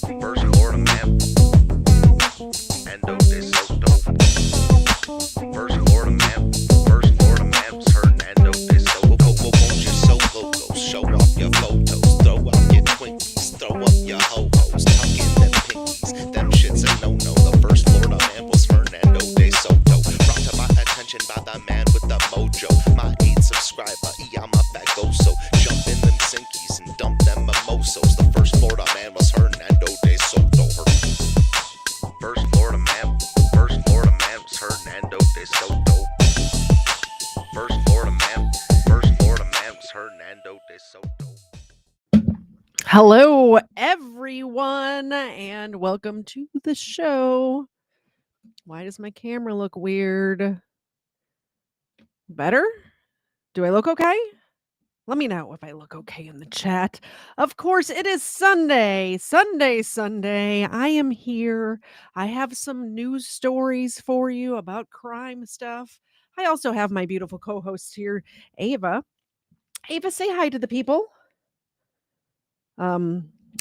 First Florida man, Endo de Soto. First Florida man, Hernando de Soto. Won't you so loco? Show off your photos, throw out your Twinkies, throw up your ho-hos, tuck in them pinkies. Them shits a no-no. The first Florida man was Hernando de Soto. Brought to my attention by the man with the mojo. My 8th subscriber, I'm up at Goso. Jump in them Sinkies and dump them mimosos. The first Florida man was Hernando de Soto. First Florida man was Hernando de Soto. First Florida man was Hernando de Soto. Hello, everyone, and welcome to the show. Why does my camera look weird? Better? Do I look okay? Let me know if I look okay in the chat. Of course, it is Sunday. I am here. I have some news stories for you about crime stuff. I also have my beautiful co-host here, Ava. Ava, say hi to the people.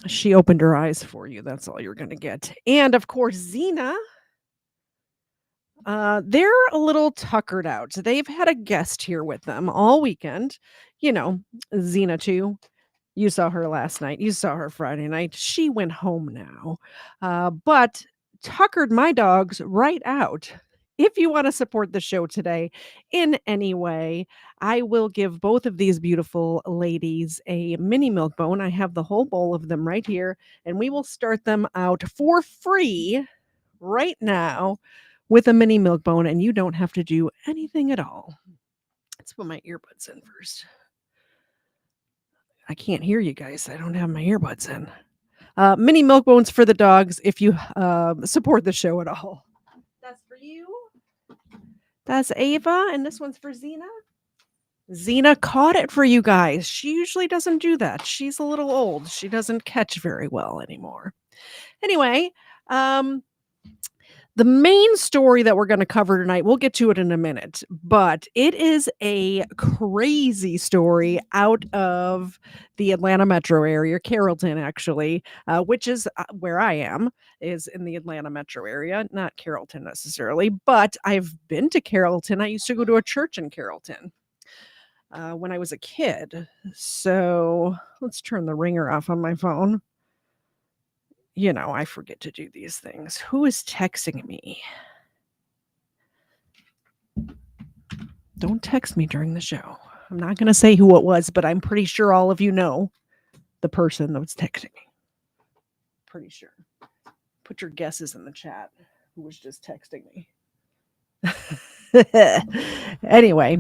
She opened her eyes for you. That's all you're going to get. And of course, Xena. They're a little tuckered out. They've had a guest here with them all weekend. You know, Xena too. You saw her last night. You saw her Friday night. She went home now. But tuckered my dogs right out. If you want to support the show today in any way, I will give both of these beautiful ladies a mini milk bone. I have the whole bowl of them right here, and we will start them out for free right now with a mini milk bone, and you don't have to do anything at all. Let's put my earbuds in first. I can't hear you guys. I don't have my earbuds in. Mini milk bones for the dogs if you support the show at all. That's for you. That's Ava, and this one's for Xena. Xena caught it for you guys. She usually doesn't do that. She's a little old. She doesn't catch very well anymore. Anyway, the main story that we're going to cover tonight, we'll get to it in a minute, but it is a crazy story out of the Atlanta metro area, Carrollton actually, which is where I am, is in the Atlanta metro area, not Carrollton necessarily, but I've been to Carrollton. I used to go to a church in Carrollton when I was a kid. So let's turn the ringer off on my phone. You know, I forget to do these things. Who is texting me? Don't text me during the show. I'm not going to say who it was, but I'm pretty sure all of you know the person that was texting me. Pretty sure. Put your guesses in the chat. Who was just texting me? Anyway,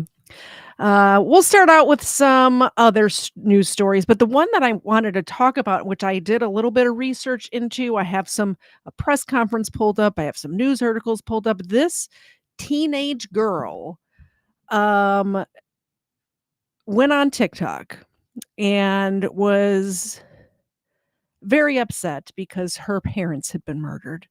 we'll start out with some other news stories, but the one that I wanted to talk about, which I did a little bit of research into, I have a press conference pulled up, I have some news articles pulled up. This teenage girl went on TikTok and was very upset because her parents had been murdered,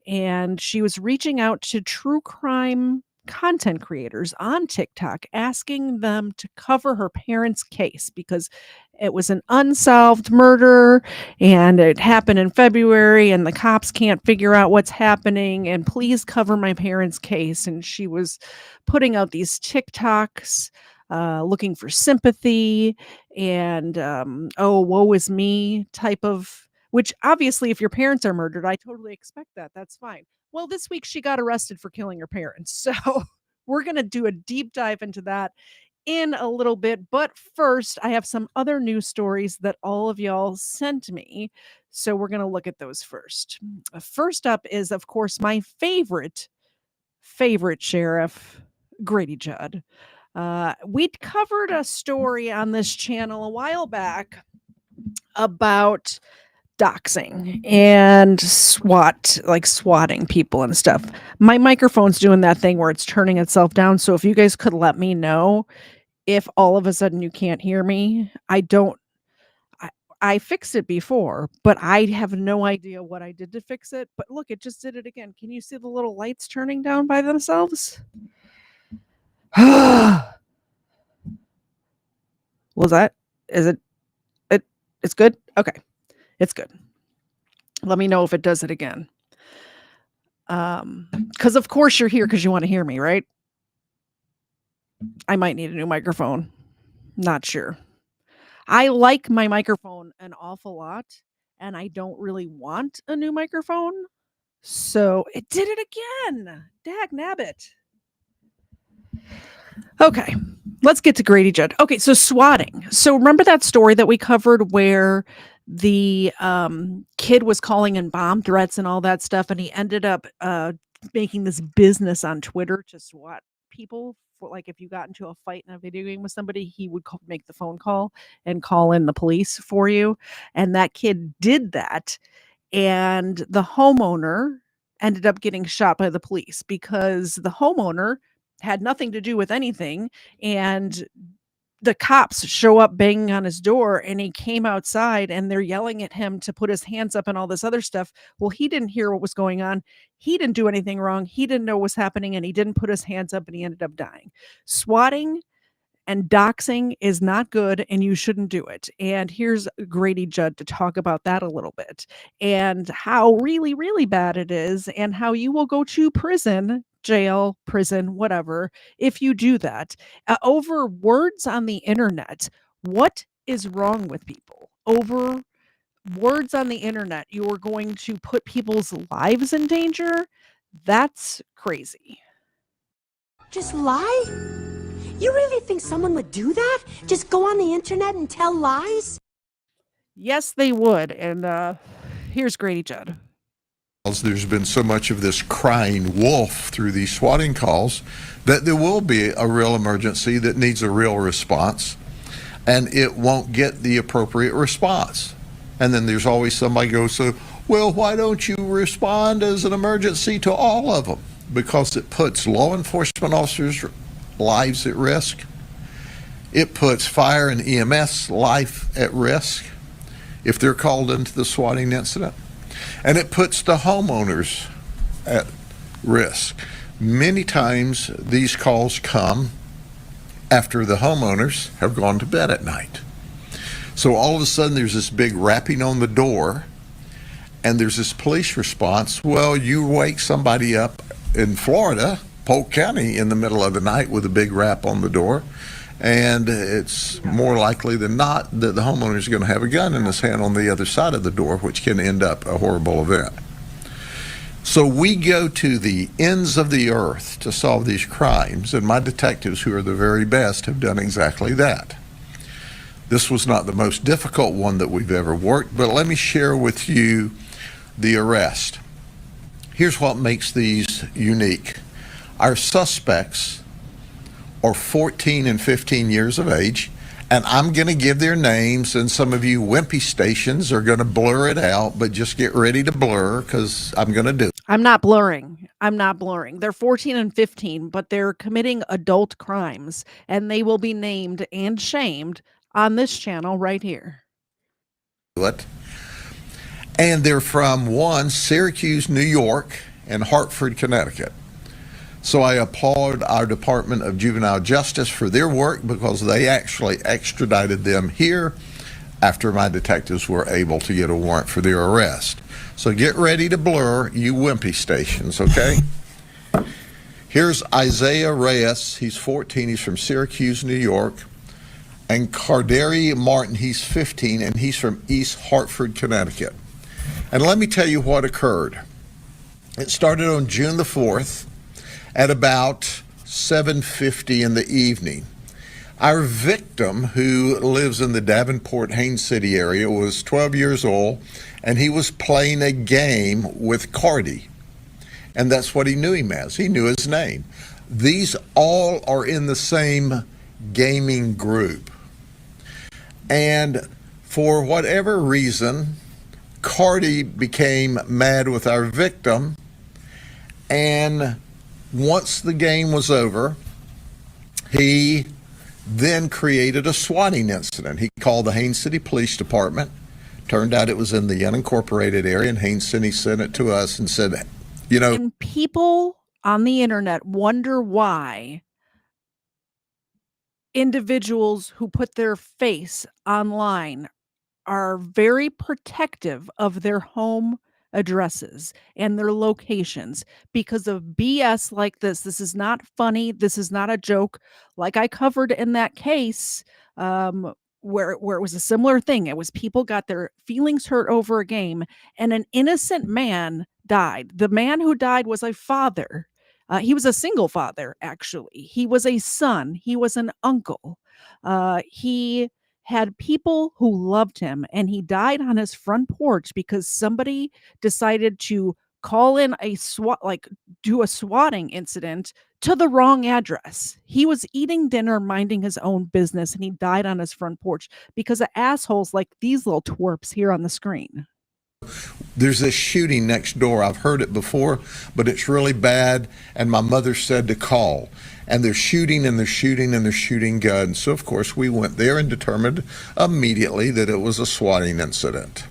and she was reaching out to true crime content creators on TikTok asking them to cover her parents' case because it was an unsolved murder and it happened in February and the cops can't figure out what's happening, and please cover my parents' case. And she was putting out these TikToks looking for sympathy and oh, woe is me type of, which obviously if your parents are murdered, I totally expect that. That's fine. Well, this week she got arrested for killing her parents. So we're going to do a deep dive into that in a little bit. But first, I have some other news stories that all of y'all sent me. So we're going to look at those first. First up is, of course, my favorite sheriff, Grady Judd. We'd covered a story on this channel a while back about doxing and swatting people and stuff. My microphone's doing that thing where it's turning itself down. So if you guys could let me know if all of a sudden you can't hear me. I fixed it before, but I have no idea what I did to fix it. But look, it just did it again. Can you see the little lights turning down by themselves? It's good? Okay. It's good. Let me know if it does it again. Because of course you're here because you want to hear me, right? I might need a new microphone. Not sure. I like my microphone an awful lot, and I don't really want a new microphone. So it did it again. Dag nabbit. Okay, let's get to Grady Judd. Okay, so swatting. So remember that story that we covered where the kid was calling in bomb threats and all that stuff, and he ended up making this business on Twitter to swat people. For, like, if you got into a fight in a video game with somebody, he would make the phone call and call in the police for you. And that kid did that, and the homeowner ended up getting shot by the police because the homeowner had nothing to do with anything, and the cops show up banging on his door, and he came outside and they're yelling at him to put his hands up and all this other stuff. Well, he didn't hear what was going on. He didn't do anything wrong. He didn't know what was happening, and he didn't put his hands up, and he ended up dying. Swatting and doxing is not good, and you shouldn't do it. And here's Grady Judd to talk about that a little bit, and how really, really bad it is, and how you will go to prison, jail, prison, whatever, if you do that over words on the internet. What is wrong with people? Over words on the internet, you're going to put people's lives in danger? That's crazy. Just lie? You really think someone would do that? Just go on the internet and tell lies? Yes, they would. And here's Grady Judd. There's been so much of this crying wolf through these swatting calls that there will be a real emergency that needs a real response, and it won't get the appropriate response. And then there's always somebody goes, so, well, why don't you respond as an emergency to all of them? Because it puts law enforcement officers' lives at risk. It puts fire and EMS life at risk if they're called into the swatting incident. And it puts the homeowners at risk. Many times these calls come after the homeowners have gone to bed at night. So all of a sudden there's this big rapping on the door, and there's this police response. Well, you wake somebody up in Florida, Polk County, in the middle of the night with a big rap on the door, and it's more likely than not that the homeowner is going to have a gun in his hand on the other side of the door, which can end up a horrible event. So we go to the ends of the earth to solve these crimes, and my detectives, who are the very best, have done exactly that. This was not the most difficult one that we've ever worked, but let me share with you the arrest. Here's what makes these unique. Our suspects are 14 and 15 years of age, and I'm going to give their names, and some of you wimpy stations are going to blur it out, but just get ready to blur because I'm going to do it. I'm not blurring. They're 14 and 15, but they're committing adult crimes, and they will be named and shamed on this channel right here. And they're from one, Syracuse, New York, and Hartford, Connecticut. So I applaud our Department of Juvenile Justice for their work, because they actually extradited them here after my detectives were able to get a warrant for their arrest. So get ready to blur, you wimpy stations, okay? Here's Isaiah Reyes. He's 14. He's from Syracuse, New York. And Carderi Martin, he's 15, and he's from East Hartford, Connecticut. And let me tell you what occurred. It started on June the 4th. At about 7:50 in the evening. Our victim, who lives in the Davenport, Haines City area, was 12 years old, and he was playing a game with Cardi. And that's what he knew him as. He knew his name. These all are in the same gaming group. And for whatever reason, Cardi became mad with our victim, and once the game was over, he then created a swatting incident. He called the Haines City Police Department. Turned out it was in the unincorporated area, and Haines City sent it to us and said, you know. And people on the internet wonder why individuals who put their face online are very protective of their home addresses and their locations because of BS like this. This is not funny. This is not a joke. Like I covered in that case, where it was a similar thing. It was people got their feelings hurt over a game, and an innocent man died. The man who died was a father. He was a single father, actually. He was a son. He was an uncle. He had people who loved him, and he died on his front porch because somebody decided to call in a do a swatting incident to the wrong address. He was eating dinner, minding his own business, and he died on his front porch because of assholes like these little twerps here on the screen. There's this shooting next door. I've heard it before, but it's really bad. And my mother said to call. And they're shooting and they're shooting and they're shooting guns. So, of course, we went there and determined immediately that it was a swatting incident.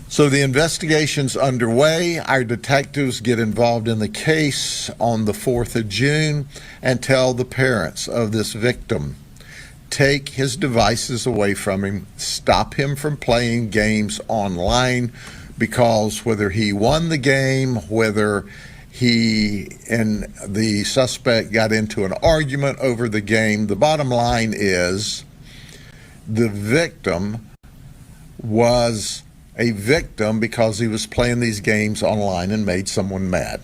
So the investigation's underway. Our detectives get involved in the case on the 4th of June and tell the parents of this victim, take his devices away from him, stop him from playing games online, because whether he won the game, whether he and the suspect got into an argument over the game, the bottom line is the victim was a victim because he was playing these games online and made someone mad.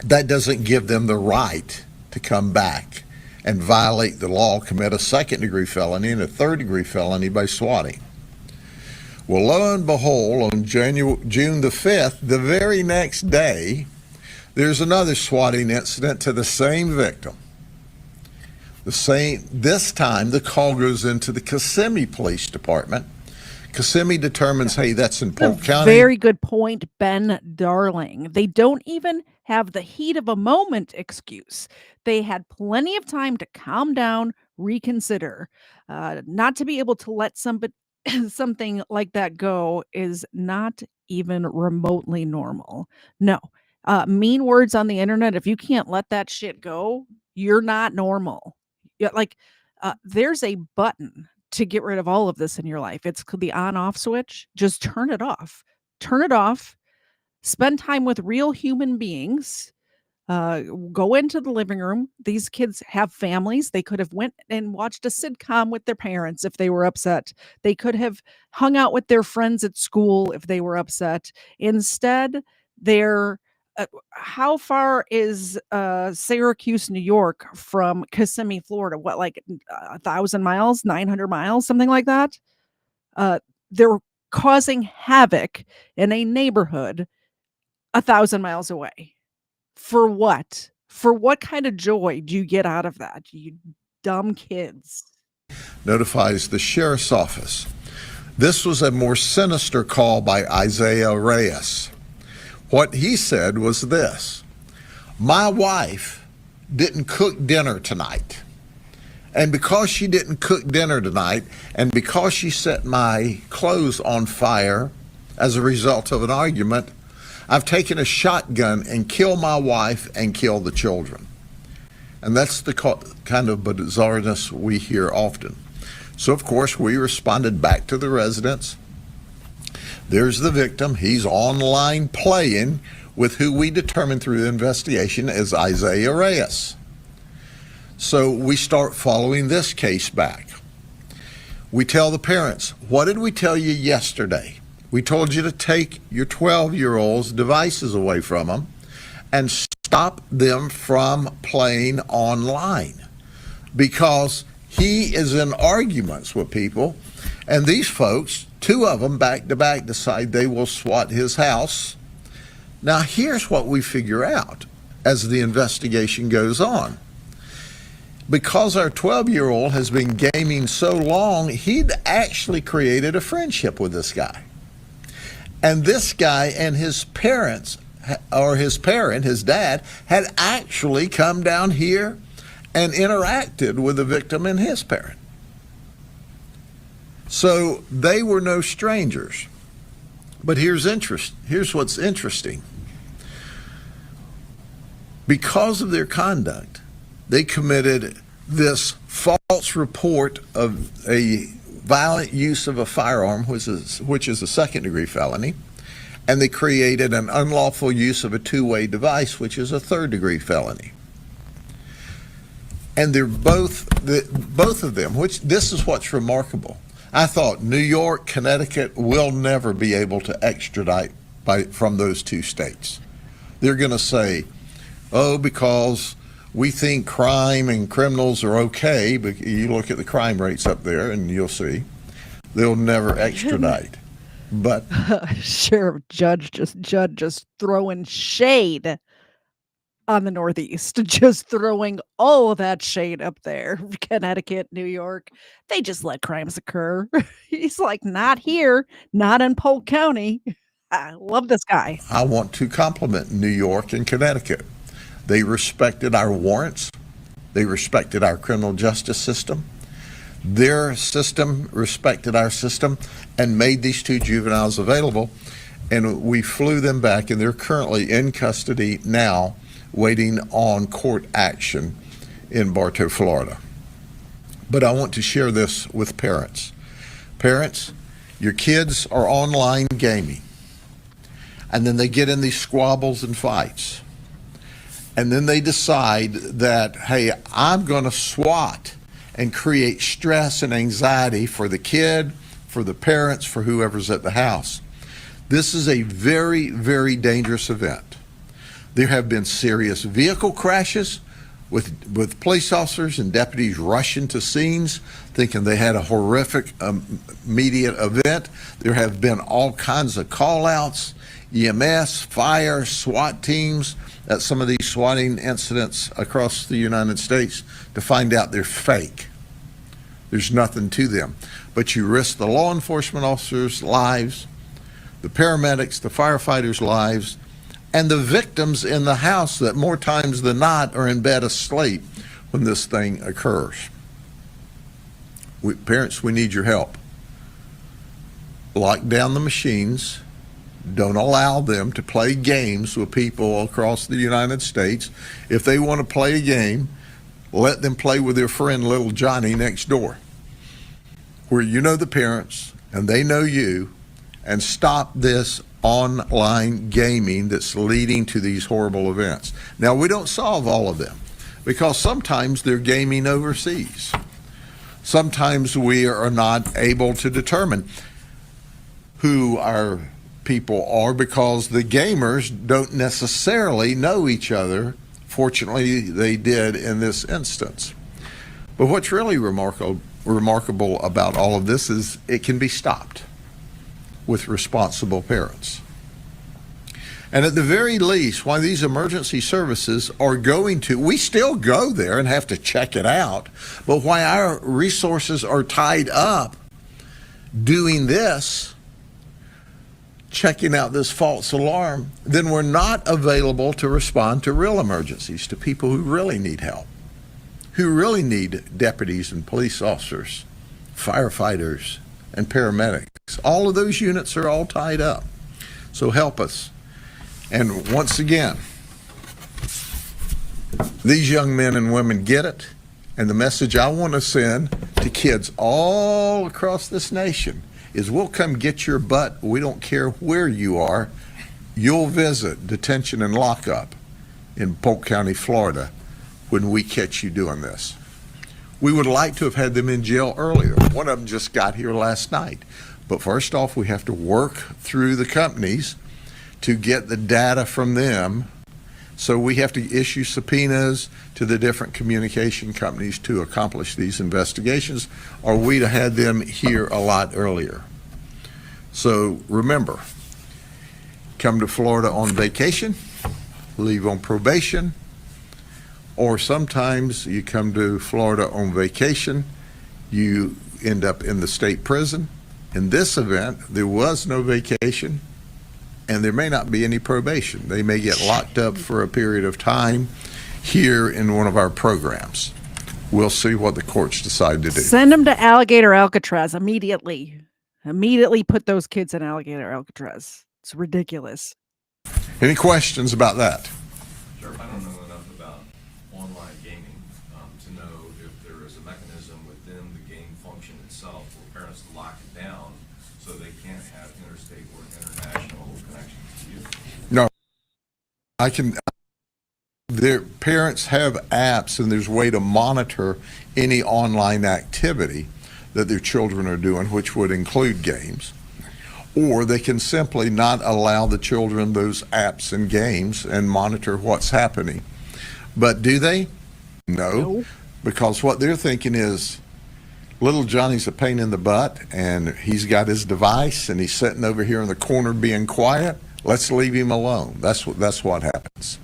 That doesn't give them the right to come back and violate the law, commit a second-degree felony and a third-degree felony by swatting. Well, lo and behold, on June the 5th, the very next day, there's another swatting incident to the same victim. This time, the call goes into the Kissimmee Police Department. Kissimmee determines, hey, that's in Polk County. Very good point, Ben Darling. They don't even have the heat of a moment excuse. They had plenty of time to calm down, reconsider. Not to be able to let something like that go is not even remotely normal. No. Mean words on the internet, if you can't let that shit go, you're not normal. There's a button to get rid of all of this in your life. It's the on-off switch. Just turn it off. Turn it off. Spend time with real human beings. Go into the living room. These kids have families. They could have went and watched a sitcom with their parents if they were upset. They could have hung out with their friends at school if they were upset. Instead, they're how far is Syracuse, New York from Kissimmee, Florida? What, like 1,000 miles, 900 miles, something like that? They're causing havoc in a neighborhood 1,000 miles away. For what? For what kind of joy do you get out of that, you dumb kids? Notifies the sheriff's office. This was a more sinister call by Isaiah Reyes. What he said was this: my wife didn't cook dinner tonight. And because she didn't cook dinner tonight, and because she set my clothes on fire as a result of an argument, I've taken a shotgun and killed my wife and killed the children. And that's the kind of bizarreness we hear often. So, of course, we responded back to the residents. There's the victim. He's online playing with who we determined through the investigation as Isaiah Reyes. So we start following this case back. We tell the parents, what did we tell you yesterday? We told you to take your 12-year-old's devices away from them and stop them from playing online, because he is in arguments with people, and these folks, 2 of them back to back, decide they will SWAT his house. Now, here's what we figure out as the investigation goes on. Because our 12-year-old has been gaming so long, he'd actually created a friendship with this guy. And this guy and his parents, or his parent, his dad, had actually come down here and interacted with the victim and his parent. So they were no strangers. But here's what's interesting. Because of their conduct, they committed this false report of a violent use of a firearm, which is a second-degree felony, and they created an unlawful use of a two-way device, which is a third-degree felony. And they're both of them, which this is what's remarkable. I thought New York, Connecticut will never be able to extradite from those two states. They're going to say, oh, because we think crime and criminals are okay, but you look at the crime rates up there and you'll see they'll never extradite. But Sheriff Judge just throwing shade on the Northeast, just throwing all that shade up there. Connecticut, New York, they just let crimes occur. He's like, not here, not in Polk County. I love this guy. I want to compliment New York and Connecticut. They respected our warrants. They respected our criminal justice system. Their system respected our system and made these two juveniles available. And we flew them back, and they're currently in custody now, waiting on court action in Bartow, Florida. But I want to share this with parents. Parents, your kids are online gaming, and then they get in these squabbles and fights. And then they decide that, hey, I'm going to SWAT and create stress and anxiety for the kid, for the parents, for whoever's at the house. This is a very, very dangerous event. There have been serious vehicle crashes with police officers and deputies rushing to scenes thinking they had a horrific immediate event. There have been all kinds of call-outs, EMS, fire, SWAT teams at some of these swatting incidents across the United States to find out they're fake. There's nothing to them. But you risk the law enforcement officers' lives, the paramedics, the firefighters' lives, and the victims in the house that more times than not are in bed asleep when this thing occurs. Parents, we need your help. Lock down the machines. Don't allow them to play games with people across the United States. If they want to play a game, let them play with their friend little Johnny next door, where you know the parents and they know you, and stop this online gaming that's leading to these horrible events. Now, we don't solve all of them because sometimes they're gaming overseas. Sometimes we are not able to determine who our people are because the gamers don't necessarily know each other. Fortunately, they did in this instance. But what's really remarkable about all of this is it can be stopped with responsible parents. And at the very least, while these emergency services are going to, we still go there and have to check it out, but while our resources are tied up doing this, checking out this false alarm, then we're not available to respond to real emergencies, to people who really need help, who really need deputies and police officers, firefighters, and paramedics. All of those units are all tied up. So help us. And once again, these young men and women get it. And the message I want to send to kids all across this nation is we'll come get your butt. We don't care where you are. You'll visit detention and lockup in Polk County, Florida, when we catch you doing this. We would like to have had them in jail earlier. One of them just got here last night. But first off, we have to work through the companies to get the data from them. So we have to issue subpoenas to the different communication companies to accomplish these investigations, or we'd have had them here a lot earlier. So remember, come to Florida on vacation, leave on probation, or sometimes you come to Florida on vacation, you end up in the state prison. In this event, there was no vacation, and there may not be any probation. They may get locked up for a period of time here in one of our programs. We'll see what the courts decide to do. Send them to Alligator Alcatraz immediately. Immediately put those kids in Alligator Alcatraz. It's ridiculous. Any questions about that? Sure. I don't know enough about online gaming to know if there is a mechanism within the game function itself for parents to lock it down so they can't have interstate or international connections. I can. Their parents have apps, and there's a way to monitor any online activity that their children are doing, which would include games. Or they can simply not allow the children those apps and games and monitor what's happening. But do they? No, because what they're thinking is, little Johnny's a pain in the butt, and he's got his device, and he's sitting over here in the corner being quiet. Let's leave him alone. That's what happens.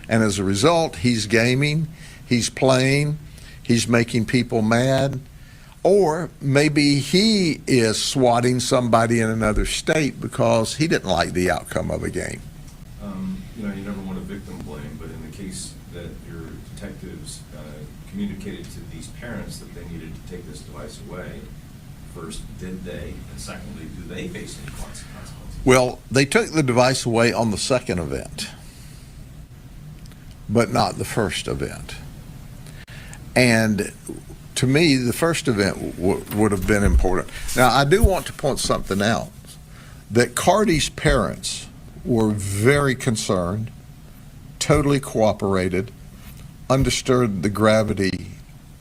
And as a result, he's gaming, he's playing, he's making people mad, or maybe he is swatting somebody in another state because he didn't like the outcome of a game. You never want to victim blame, but in the case that your detectives communicated to these parents that they needed to take this device away, first, did they? And secondly, do they face any consequences? Well, they took the device away on the second event, but not the first event. And to me, the first event would have been important. Now, I do want to point something out, that Cardi's parents were very concerned, totally cooperated, understood the gravity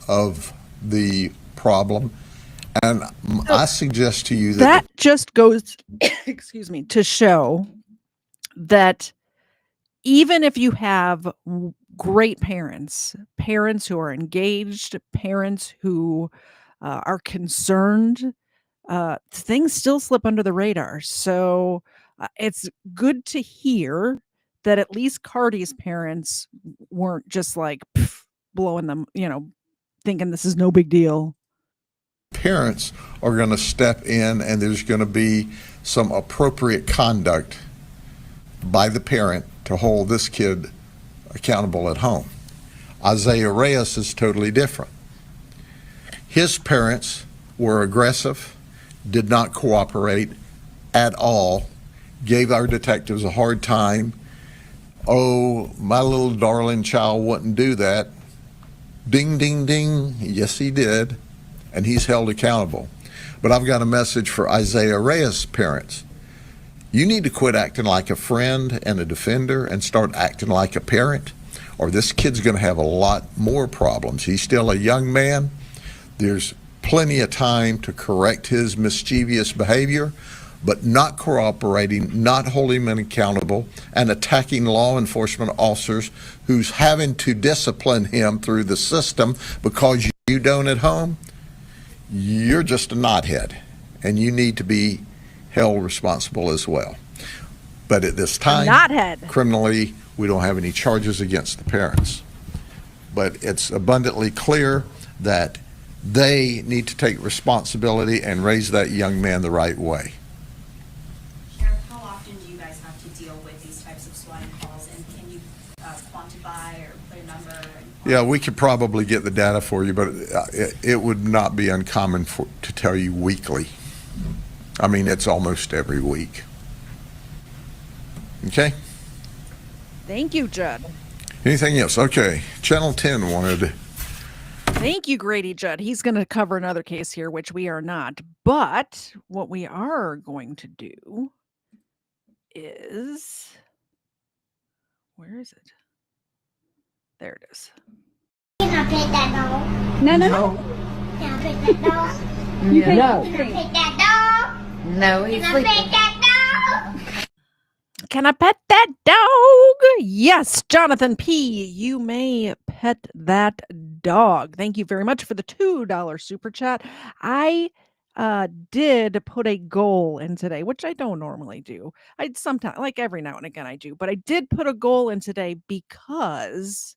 of the problem. And I suggest to you that just goes, excuse me, to show that even if you have great parents who are engaged, parents who are concerned, things still slip under the radar. So it's good to hear that at least Cardi's parents weren't just like blowing them, thinking this is no big deal. parents are going to step in, and there's going to be some appropriate conduct by the parent to hold this kid accountable at home. Isaiah Reyes is totally different. His parents were aggressive, did not cooperate at all, gave our detectives a hard time. Oh, my little darling child wouldn't do that. Ding, ding, ding. Yes, he did. And he's held accountable. But I've got a message for Isaiah Reyes' parents. You need to quit acting like a friend and a defender and start acting like a parent, or this kid's going to have a lot more problems. He's still a young man. There's plenty of time to correct his mischievous behavior, but not cooperating, not holding him accountable, and attacking law enforcement officers who's having to discipline him through the system because you don't at home, you're just a knothead, and you need to be held responsible as well. But at this time, criminally, we don't have any charges against the parents. But it's abundantly clear that they need to take responsibility and raise that young man the right way. Sheriff, how often do you guys have to deal with these types of swatting calls, and can you quantify or put a number? Yeah, we could probably get the data for you, but it would not be uncommon to tell you weekly. I mean, it's almost every week. Okay? Thank you, Judd. Anything else? Okay. Channel 10 wanted... Thank you, Grady Judd. He's going to cover another case here, which we are not. But what we are going to do is... Where is it? There it is. Can I pet that dog? No. Can I pet that dog? No. Can I pet that dog? No, he's Can I sleeping. pet that dog? Can I pet that dog? Yes, Jonathan P. You may pet that dog. Thank you very much for the $2 super chat. I did put a goal in today, which I don't normally do. I'd sometimes, like every now and again I do, but I did put a goal in today because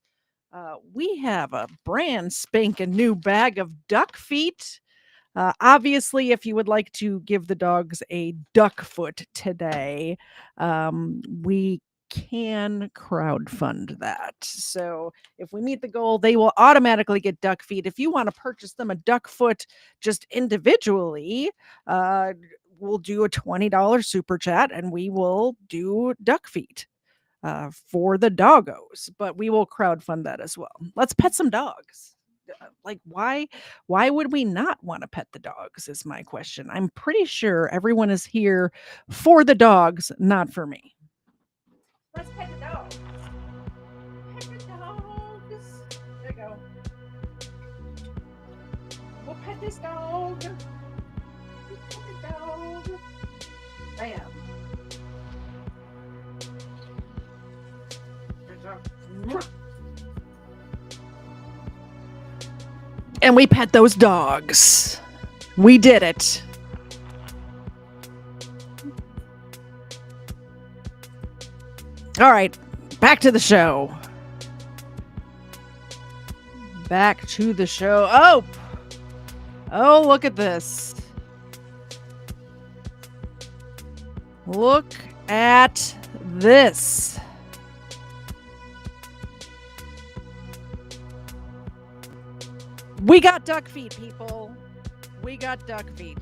we have a brand spanking new bag of duck feet. Obviously, if you would like to give the dogs a duck foot today, we can crowdfund that. So if we meet the goal, they will automatically get duck feet. If you want to purchase them a duck foot just individually, we'll do a $20 super chat and we will do duck feet for the doggos, but we will crowdfund that as well. Let's pet some dogs. Like, why would we not want to pet the dogs is my question. I'm pretty sure everyone is here for the dogs, not for me. Let's pet the dog. Pet this dog. Pet this dog. Bam. And we pet those dogs. We did it. All right, back to the show. Back to the show. Oh, look at this. Look at this. We got duck feet, people. We got duck feet.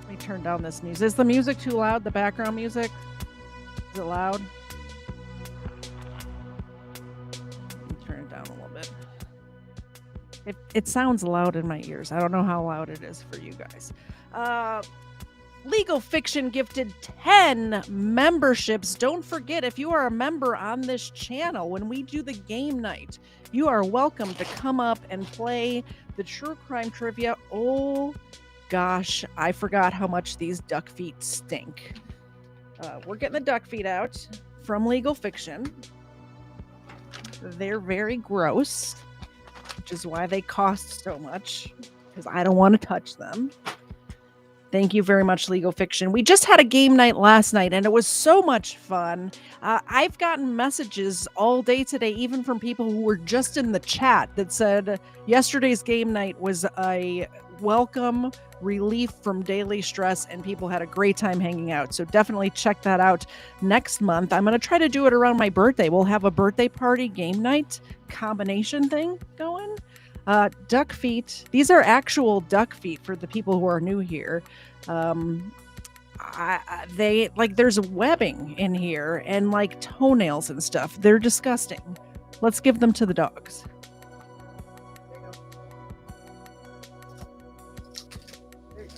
Let me turn down this news. Is the music too loud? The background music? Is it loud? Let me turn it down a little bit. It sounds loud in my ears. I don't know how loud it is for you guys. Legal Fiction gifted 10 memberships. Don't forget, if you are a member on this channel, when we do the game night, you are welcome to come up and play the true crime trivia. Oh gosh, I forgot how much these duck feet stink. We're getting the duck feet out from Legal Fiction. They're very gross, which is why they cost so much, because I don't want to touch them. Thank you very much, Legal Fiction. We just had a game night last night, and it was so much fun. I've gotten messages all day today, even from people who were just in the chat, that said yesterday's game night was a welcome relief from daily stress, and people had a great time hanging out. So definitely check that out next month. I'm going to try to do it around my birthday. We'll have a birthday party game night combination thing going. Duck feet. These are actual duck feet for the people who are new here. They like, there's webbing in here and like toenails and stuff. They're disgusting. Let's give them to the dogs. There you go.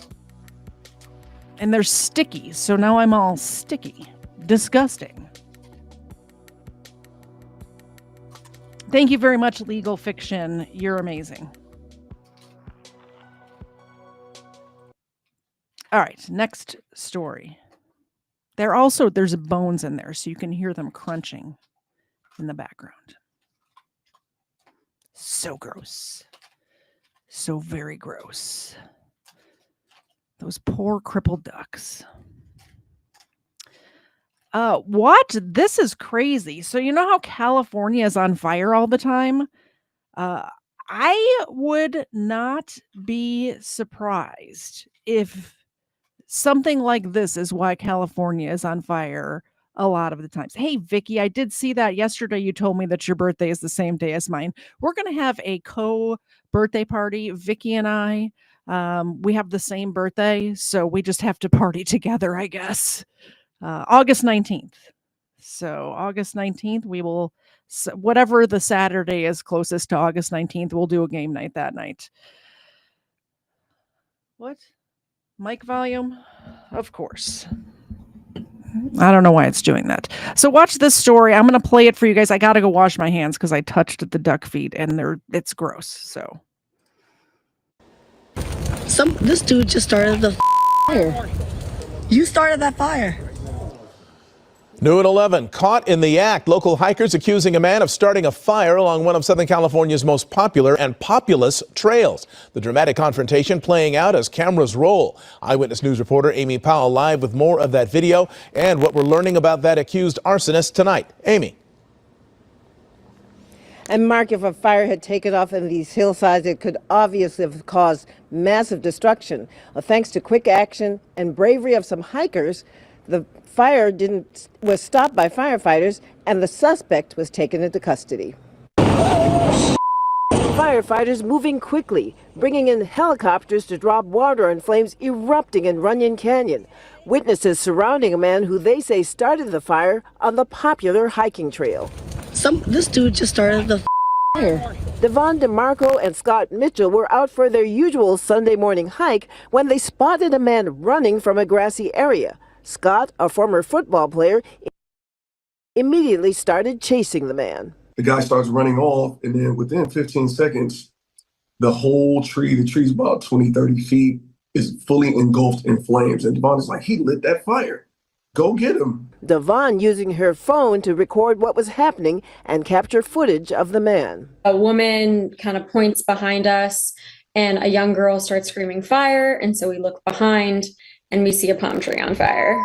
And they're sticky, so now I'm all sticky. Disgusting. Thank you very much, Legal Fiction. You're amazing. All right, next story. There's bones in there, so you can hear them crunching in the background. So gross. So very gross. Those poor crippled ducks. What? This is crazy. So you know how California is on fire all the time? I would not be surprised if something like this is why California is on fire a lot of the times. Hey, Vicky, I did see that yesterday. You told me that your birthday is the same day as mine. We're going to have a co-birthday party. Vicky and I, we have the same birthday, so we just have to party together, I guess. August 19th. So August 19th, we will, whatever the Saturday is closest to August 19th, we'll do a game night that night. What? Mic volume? Of course. I don't know why it's doing that. So watch this story. I'm going to play it for you guys. I got to go wash my hands because I touched the duck feet and it's gross. So. This dude just started the fire. You started that fire. New at 11, caught in the act. Local hikers accusing a man of starting a fire along one of Southern California's most popular and populous trails. The dramatic confrontation playing out as cameras roll. Eyewitness News reporter Amy Powell live with more of that video and what we're learning about that accused arsonist tonight. Amy. And Mark, if a fire had taken off in these hillsides, it could obviously have caused massive destruction. Thanks to quick action and bravery of some hikers, the fire was stopped by firefighters and the suspect was taken into custody. Firefighters moving quickly, bringing in helicopters to drop water on flames erupting in Runyon Canyon. Witnesses surrounding a man who they say started the fire on the popular hiking trail. This dude just started the fire. Devon DeMarco and Scott Mitchell were out for their usual Sunday morning hike when they spotted a man running from a grassy area. Scott, a former football player, immediately started chasing the man. The guy starts running off, and then within 15 seconds, the whole tree, the tree's about 20, 30 feet, is fully engulfed in flames. And Devon is like, he lit that fire. Go get him. Devon using her phone to record what was happening and capture footage of the man. A woman kind of points behind us and a young girl starts screaming fire. And so we look behind and we see a palm tree on fire.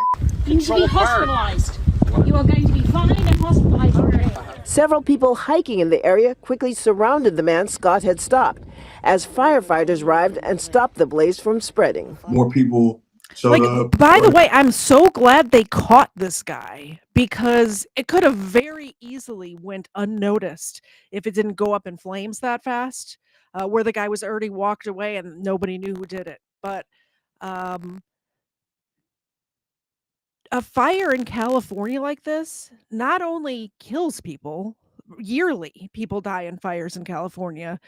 You need to be hospitalized. You are going to be fined and hospitalized. Several people hiking in the area quickly surrounded the man Scott had stopped as firefighters arrived and stopped the blaze from spreading. More people showed up. By the way, I'm so glad they caught this guy because it could have very easily went unnoticed if it didn't go up in flames that fast, where the guy was already walked away and nobody knew who did it. But a fire in California like this not only kills people, yearly people die in fires in California,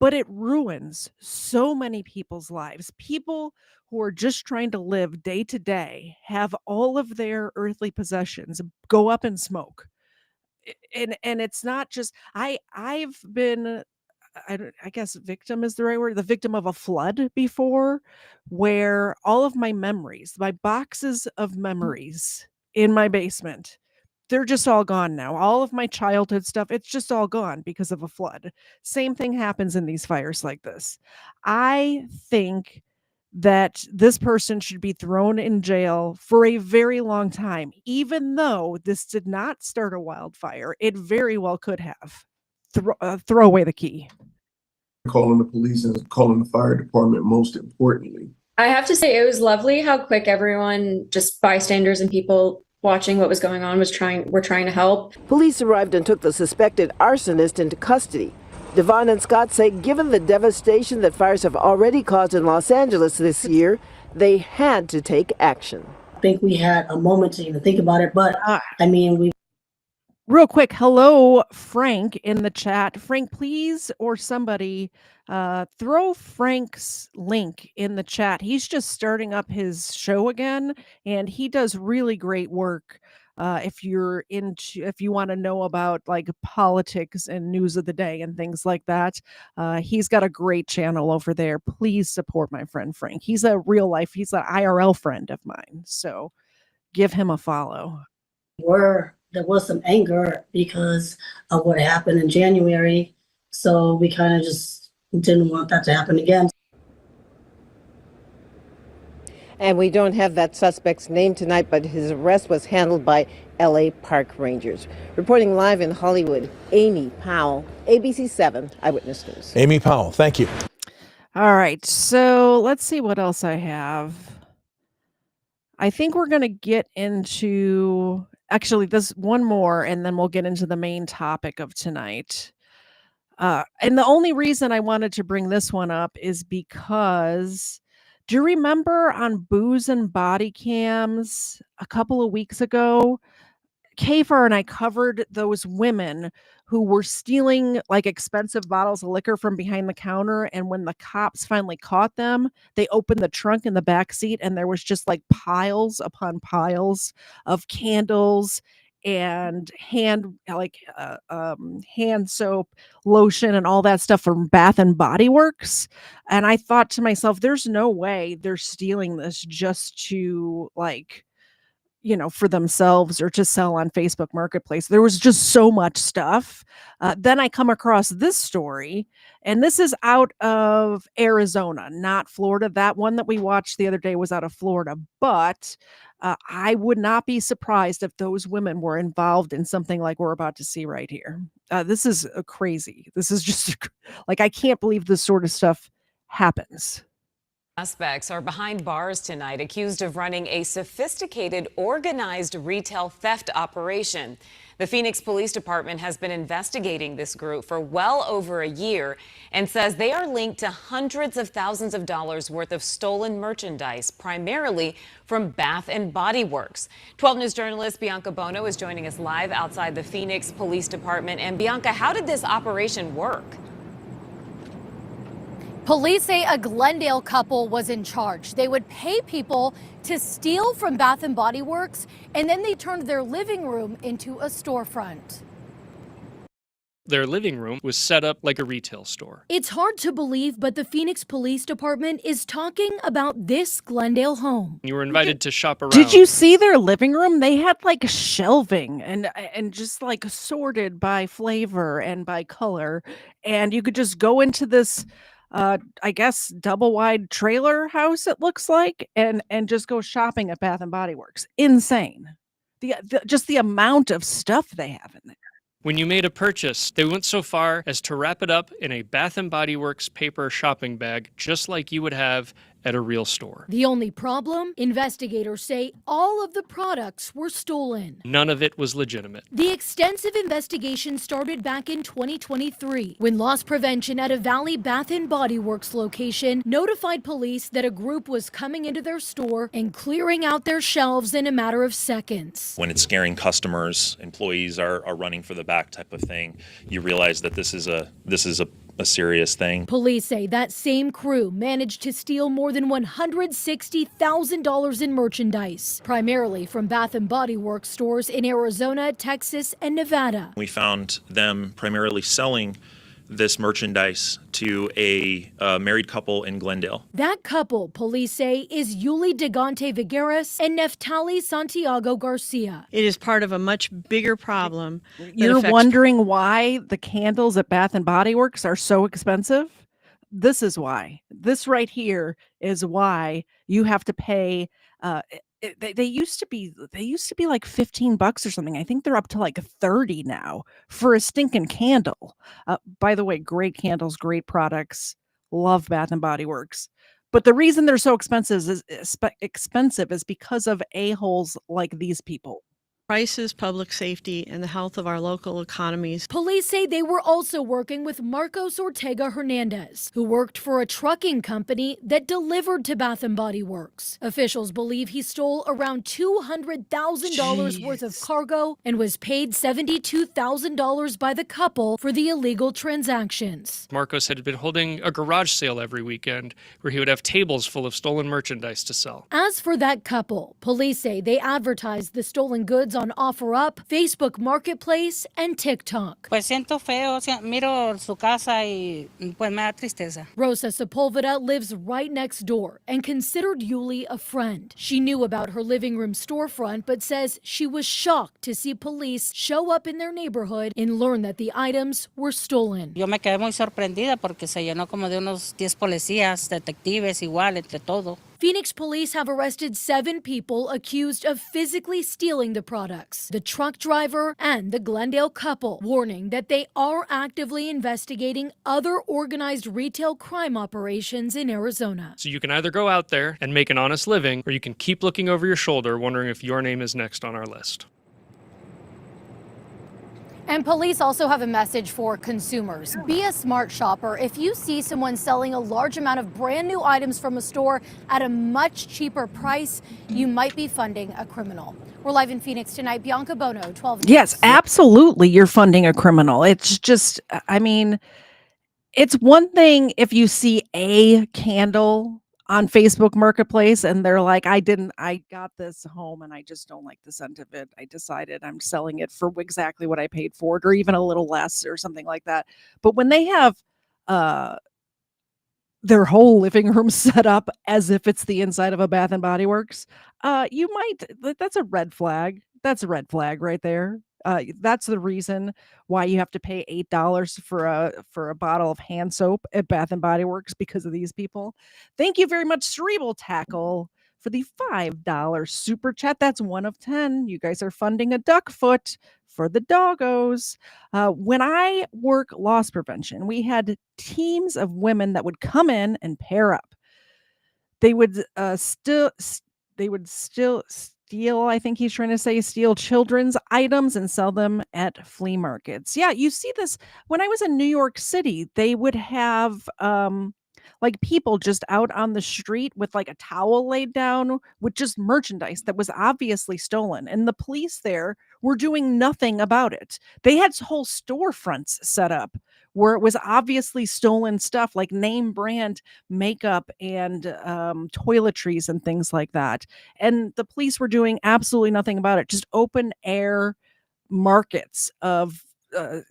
but it ruins so many people's lives. People who are just trying to live day to day have all of their earthly possessions go up in smoke. And it's not just I've been I guess victim is the right word, the victim of a flood before, where all of my memories, my boxes of memories in my basement, they're just all gone now. All of my childhood stuff, it's just all gone because of a flood. Same thing happens in these fires like this. I think that this person should be thrown in jail for a very long time, even though this did not start a wildfire. It very well could have. Throw away the key. Calling the police and calling the fire department, most importantly. I have to say it was lovely how quick everyone, just bystanders and people watching what was going on, were trying to help. Police arrived and took the suspected arsonist into custody. Devon and Scott say given the devastation that fires have already caused in Los Angeles this year, they had to take action. I think we had a moment to even think about it, but I mean, we. Real quick, hello, Frank in the chat. Frank, please, or somebody, throw Frank's link in the chat. He's just starting up his show again, and he does really great work. If you want to know about like politics and news of the day and things like that, he's got a great channel over there. Please support my friend Frank. He's an IRL friend of mine, so give him a follow. There was some anger because of what happened in January. So we kind of just didn't want that to happen again. And we don't have that suspect's name tonight, but his arrest was handled by LA Park Rangers. Reporting live in Hollywood, Amy Powell, ABC 7 Eyewitness News. Amy Powell, thank you. All right, so let's see what else I have. I think we're going to get into, actually, this one more, and then we'll get into the main topic of tonight. And the only reason I wanted to bring this one up is because, do you remember on Booze and Body Cams a couple of weeks ago, Kafar and I covered those women who were stealing like expensive bottles of liquor from behind the counter. And when the cops finally caught them, they opened the trunk in the back seat and there was just like piles upon piles of candles and hand soap, lotion, and all that stuff from Bath and Body Works. And I thought to myself, there's no way they're stealing this just to for themselves or to sell on Facebook Marketplace. There was just so much stuff. Then I come across this story, and this is out of Arizona, not Florida. That one that we watched the other day was out of Florida, but I would not be surprised if those women were involved in something like we're about to see right here. This is crazy. This is just I can't believe this sort of stuff happens. Suspects are behind bars tonight, accused of running a sophisticated, organized retail theft operation. The Phoenix Police Department has been investigating this group for well over a year and says they are linked to hundreds of thousands of dollars worth of stolen merchandise, primarily from Bath and Body Works. 12 News journalist Bianca Bono is joining us live outside the Phoenix Police Department. And Bianca, how did this operation work? Police say a Glendale couple was in charge. They would pay people to steal from Bath and Body Works, and then they turned their living room into a storefront. Their living room was set up like a retail store. It's hard to believe, but the Phoenix Police Department is talking about this Glendale home. You were invited to shop around. Did you see their living room? They had like shelving and just like sorted by flavor and by color, and you could just go into this I guess double wide trailer house it looks like, and just go shopping at Bath and Body Works. Insane. Just the amount of stuff they have in there. When you made a purchase, they went so far as to wrap it up in a Bath & Body Works paper shopping bag, just like you would have at a real store. The only problem? Investigators say all of the products were stolen. None of it was legitimate. The extensive investigation started back in 2023 when loss prevention at a Valley Bath & Body Works location notified police that a group was coming into their store and clearing out their shelves in a matter of seconds. When it's scaring customers, employees are running for the back type of thing, you realize that this is a serious thing. Police say that same crew managed to steal more than $160,000 in merchandise, primarily from Bath & Body Works stores in Arizona, Texas, and Nevada. We found them primarily selling this merchandise to a married couple in Glendale. That couple, police say, is Yuli Digante Vigueras and Neftali Santiago Garcia. It is part of a much bigger problem. You're wondering why the candles at Bath and Body Works are so expensive? This is why. This right here is why you have to pay. They used to be like $15 or something. I think they're up to like 30 now for a stinking candle. By the way, great candles, great products. Love Bath and Body Works. But the reason they're so expensive is because of a-holes like these people. Prices, public safety, and the health of our local economies. Police say they were also working with Marcos Ortega Hernandez, who worked for a trucking company that delivered to Bath & Body Works. Officials believe he stole around $200,000 worth of cargo and was paid $72,000 by the couple for the illegal transactions. Marcos had been holding a garage sale every weekend where he would have tables full of stolen merchandise to sell. As for that couple, police say they advertised the stolen goods on OfferUp, Facebook Marketplace, and TikTok. Pues siento feo, miro su casa y pues me da tristeza. Rosa Sepulveda lives right next door and considered Yuli a friend. She knew about her living room storefront, but says she was shocked to see police show up in their neighborhood and learn that the items were stolen. Yo me quedé muy sorprendida porque se llenó como de unos 10 policías, detectives igual, entre todo. Phoenix police have arrested 7 people accused of physically stealing the products, the truck driver and the Glendale couple, warning that they are actively investigating other organized retail crime operations in Arizona. So you can either go out there and make an honest living, or you can keep looking over your shoulder wondering if your name is next on our list. And police also have a message for consumers. Be a smart shopper. If you see someone selling a large amount of brand new items from a store at a much cheaper price, you might be funding a criminal. We're live in Phoenix tonight. Bianca Bono, 12 News. Yes, absolutely. You're funding a criminal. It's just, I mean, it's one thing if you see a candle on Facebook Marketplace and they're like, I got this home and I just don't like the scent of it. I decided I'm selling it for exactly what I paid for it, or even a little less or something like that. But when they have their whole living room set up as if it's the inside of a Bath and Body Works, that's a red flag. That's a red flag right there. That's the reason why you have to pay $8 for a bottle of hand soap at Bath and Body Works, because of these people. Thank you very much, Cerebral Tackle, for the $5 super chat. That's 1 of 10. You guys are funding a duck foot for the doggos. When I work loss prevention, we had teams of women that would come in and pair up. They would steal, I think he's trying to say, steal children's items and sell them at flea markets. Yeah, you see this when I was in New York City. They would have like people just out on the street with like a towel laid down with just merchandise that was obviously stolen, and the police there were doing nothing about it. They had whole storefronts set up where it was obviously stolen stuff, like name brand makeup and toiletries and things like that. And the police were doing absolutely nothing about it. Just open air markets of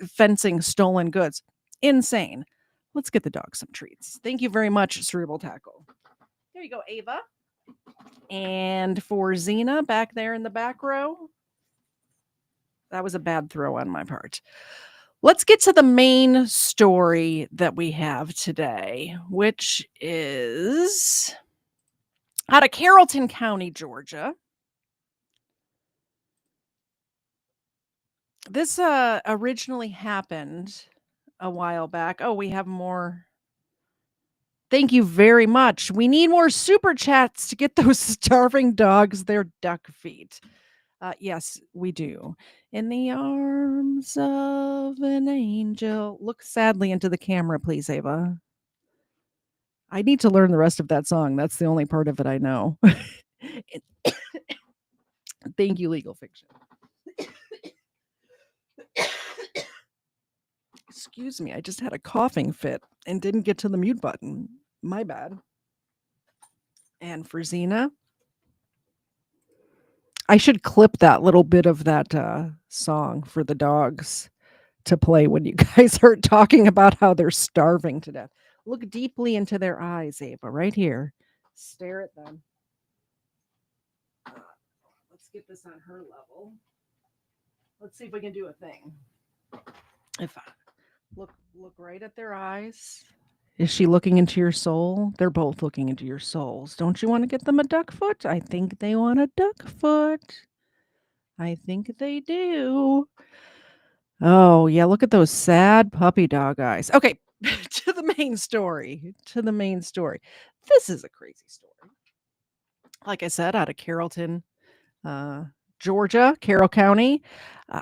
fencing stolen goods. Insane. Let's get the dog some treats. Thank you very much, Cerebral Tackle. There you go, Ava. And for Xena back there in the back row. That was a bad throw on my part. Let's get to the main story that we have today, which is out of Carrollton County, Georgia. This originally happened a while back. Oh, we have more. Thank you very much. We need more super chats to get those starving dogs their duck feet. Yes, we do. In the arms of an angel. Look sadly into the camera, please, Ava. I need to learn the rest of that song. That's the only part of it I know. Thank you, Legal Fiction. Excuse me, I just had a coughing fit and didn't get to the mute button. My bad. And for Xena, I should clip that little bit of that song for the dogs to play when you guys are talking about how they're starving to death. Look deeply into their eyes, Ava, right here. Stare at them. Let's get this on her level. Let's see if we can do a thing. If I look right at their eyes. Is she looking into your soul? They're both looking into your souls. Don't you want to get them a duck foot? I think they want a duck foot. I think they do. Oh, yeah, look at those sad puppy dog eyes. Okay, to the main story. This is a crazy story. Like I said, out of Carrollton, Georgia, Carroll County.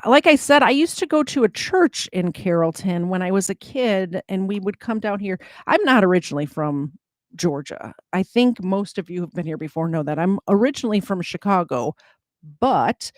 Like I said, I used to go to a church in Carrollton when I was a kid, and we would come down here. I'm not originally from Georgia. I think most of you who've been here before know that. I'm originally from Chicago, but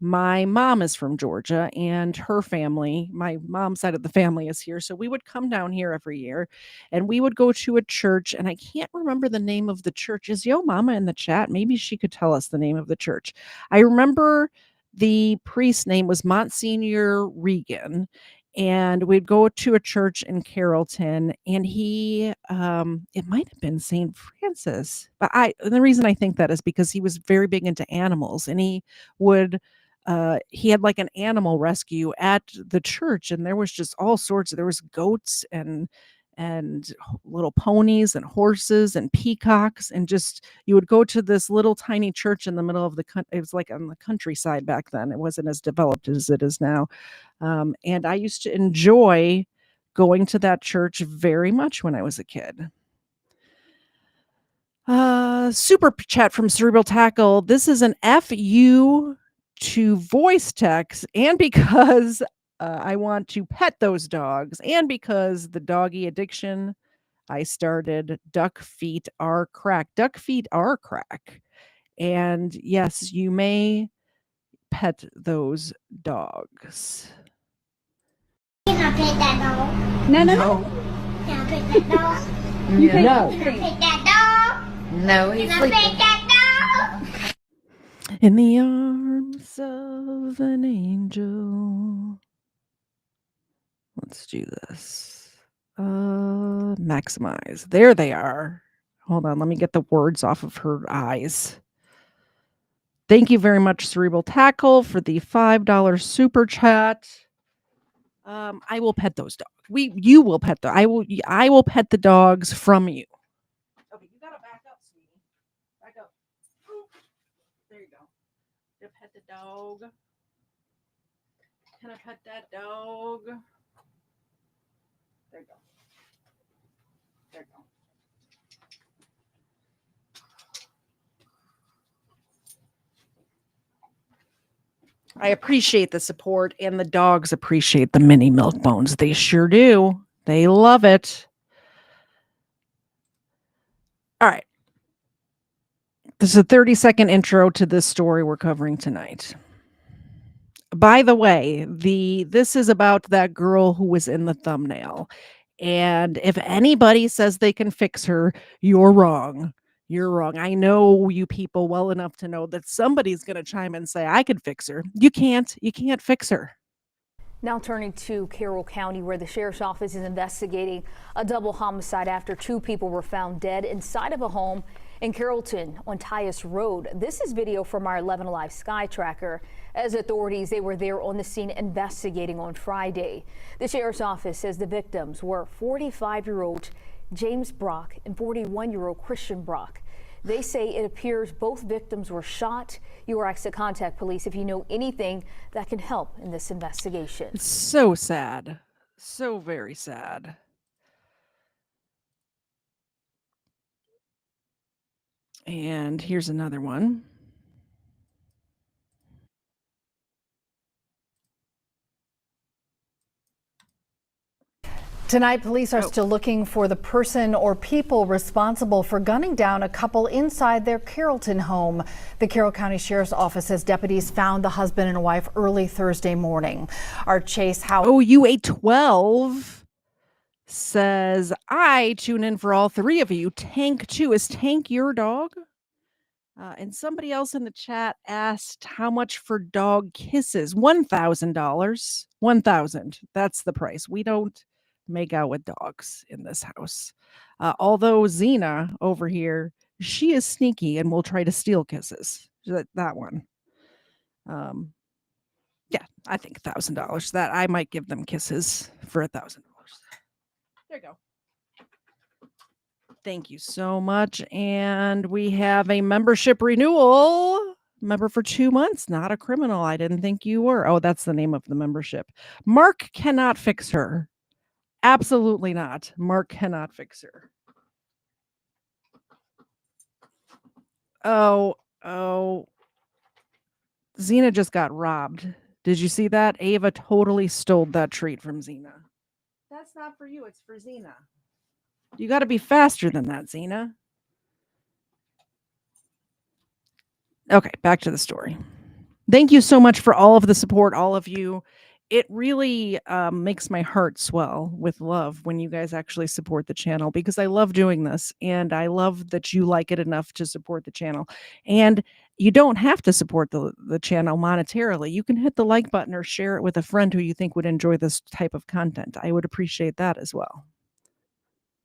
my mom is from Georgia, and her family, my mom's side of the family, is here. So we would come down here every year, and we would go to a church, and I can't remember the name of the church. Is Yo Mama in the chat? Maybe she could tell us the name of the church. I remember the priest's name was Monsignor Regan, and we'd go to a church in Carrollton, and he it might have been St. Francis, but the reason I think that is because he was very big into animals, and he had like an animal rescue at the church, and there was just all sorts. There was goats and little ponies and horses and peacocks, and just you would go to this little tiny church in the middle of the country. It was like on the countryside back then. It wasn't as developed as it is now, and I used to enjoy going to that church very much when I was a kid. Super chat from Cerebral Tackle. This is an FU to voice text, and because I want to pet those dogs, and because the doggy addiction, I started Duck Feet Are Crack. Duck Feet Are Crack. And yes, you may pet those dogs. Can I pet that dog? No. Can I pet that dog? You Can I no. pet that dog? No, Can he's I sleeping. pet that dog? In the arms of an angel. Let's do this. Maximize. There they are. Hold on, let me get the words off of her eyes. Thank you very much, Cerebral Tackle, for the $5 super chat. I will pet those dogs. You will pet I will pet the dogs from you. Okay, you gotta back up, sweetie. Back up. There you go. To pet the dog. Can I pet that dog? There you go. There you go. I appreciate the support, and the dogs appreciate the mini milk bones. They sure do. They love it. All right. This is a 30-second intro to this story we're covering tonight. By the way, this is about that girl who was in the thumbnail. And if anybody says they can fix her, you're wrong. You're wrong. I know you people well enough to know that somebody's going to chime in and say, I could fix her. You can't. You can't fix her. Now turning to Carroll County, where the sheriff's office is investigating a double homicide after 2 people were found dead inside of a home in Carrollton on Tyus Road. This is video from our 11 Alive Sky Tracker. As authorities, they were there on the scene investigating on Friday. The sheriff's office says the victims were 45-year-old James Brock and 41-year-old Christian Brock. They say it appears both victims were shot. You are asked to contact police if you know anything that can help in this investigation. It's so sad. So very sad. And here's another one. Tonight, police are still looking for the person or people responsible for gunning down a couple inside their Carrollton home. The Carroll County Sheriff's Office says deputies found the husband and wife early Thursday morning. Our Chase Howell. Oh, UA12 says, I tune in for all 3 of you. Tank 2. Is Tank your dog? And somebody else in the chat asked how much for dog kisses. $1,000. $1,000. That's the price. We don't make out with dogs in this house. Although Xena over here, she is sneaky and will try to steal kisses. That one. Yeah, I think $1,000. That I might give them kisses for $1,000. There you go. Thank you so much. And we have a membership renewal. Member for 2 months, not a criminal. I didn't think you were. Oh, that's the name of the membership. Mark cannot fix her. Absolutely not. Mark cannot fix her. Oh. Xena just got robbed. Did you see that? Ava totally stole that treat from Xena. That's not for you. It's for Xena. You got to be faster than that, Xena. Okay, back to the story. Thank you so much for all of the support, all of you. It really makes my heart swell with love when you guys actually support the channel, because I love doing this and I love that you like it enough to support the channel. And you don't have to support the channel monetarily. You can hit the like button or share it with a friend who you think would enjoy this type of content. I would appreciate that as well.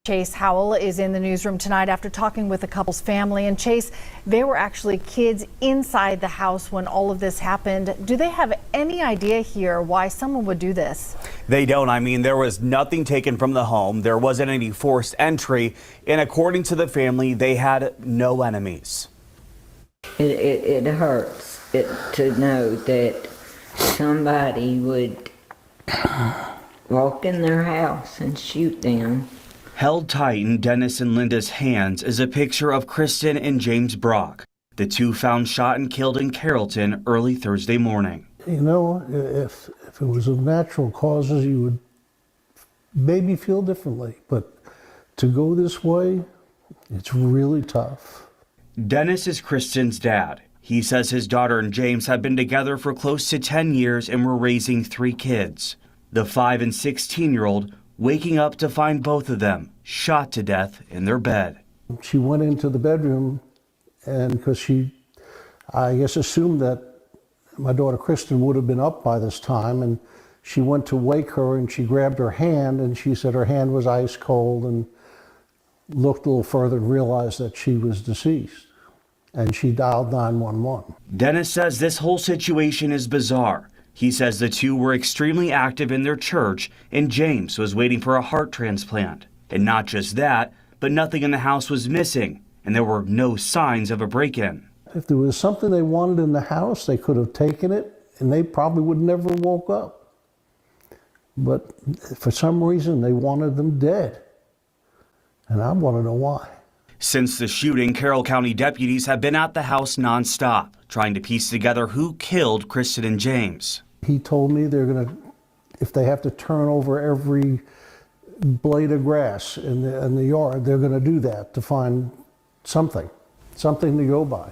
Chase Howell is in the newsroom tonight after talking with the couple's family. And Chase, there were actually kids inside the house when all of this happened. Do they have any idea here why someone would do this? They don't. I mean, there was nothing taken from the home. There wasn't any forced entry. And according to the family, they had no enemies. It hurts to know that somebody would walk in their house and shoot them. Held tight in Dennis and Linda's hands is a picture of Kristen and James Brock, the 2 found shot and killed in Carrollton early Thursday morning. You know, if it was of natural causes, you would maybe feel differently. But to go this way, it's really tough. Dennis is Kristen's dad. He says his daughter and James have been together for close to 10 years and were raising 3 kids. The 5 and 16-year-old waking up to find both of them shot to death in their bed. She went into the bedroom, and because she, I guess, assumed that my daughter Kristen would have been up by this time, and she went to wake her and she grabbed her hand, and she said her hand was ice cold, and looked a little further and realized that she was deceased, and she dialed 911. Dennis says this whole situation is bizarre. He says the 2 were extremely active in their church, and James was waiting for a heart transplant. And not just that, but nothing in the house was missing, and there were no signs of a break-in. If there was something they wanted in the house, they could have taken it, and they probably would never woke up. But for some reason, they wanted them dead. And I want to know why. Since the shooting, Carroll County deputies have been at the house nonstop, trying to piece together who killed Kristen and James. He told me they're going to, if they have to turn over every blade of grass in the yard, they're going to do that to find something to go by.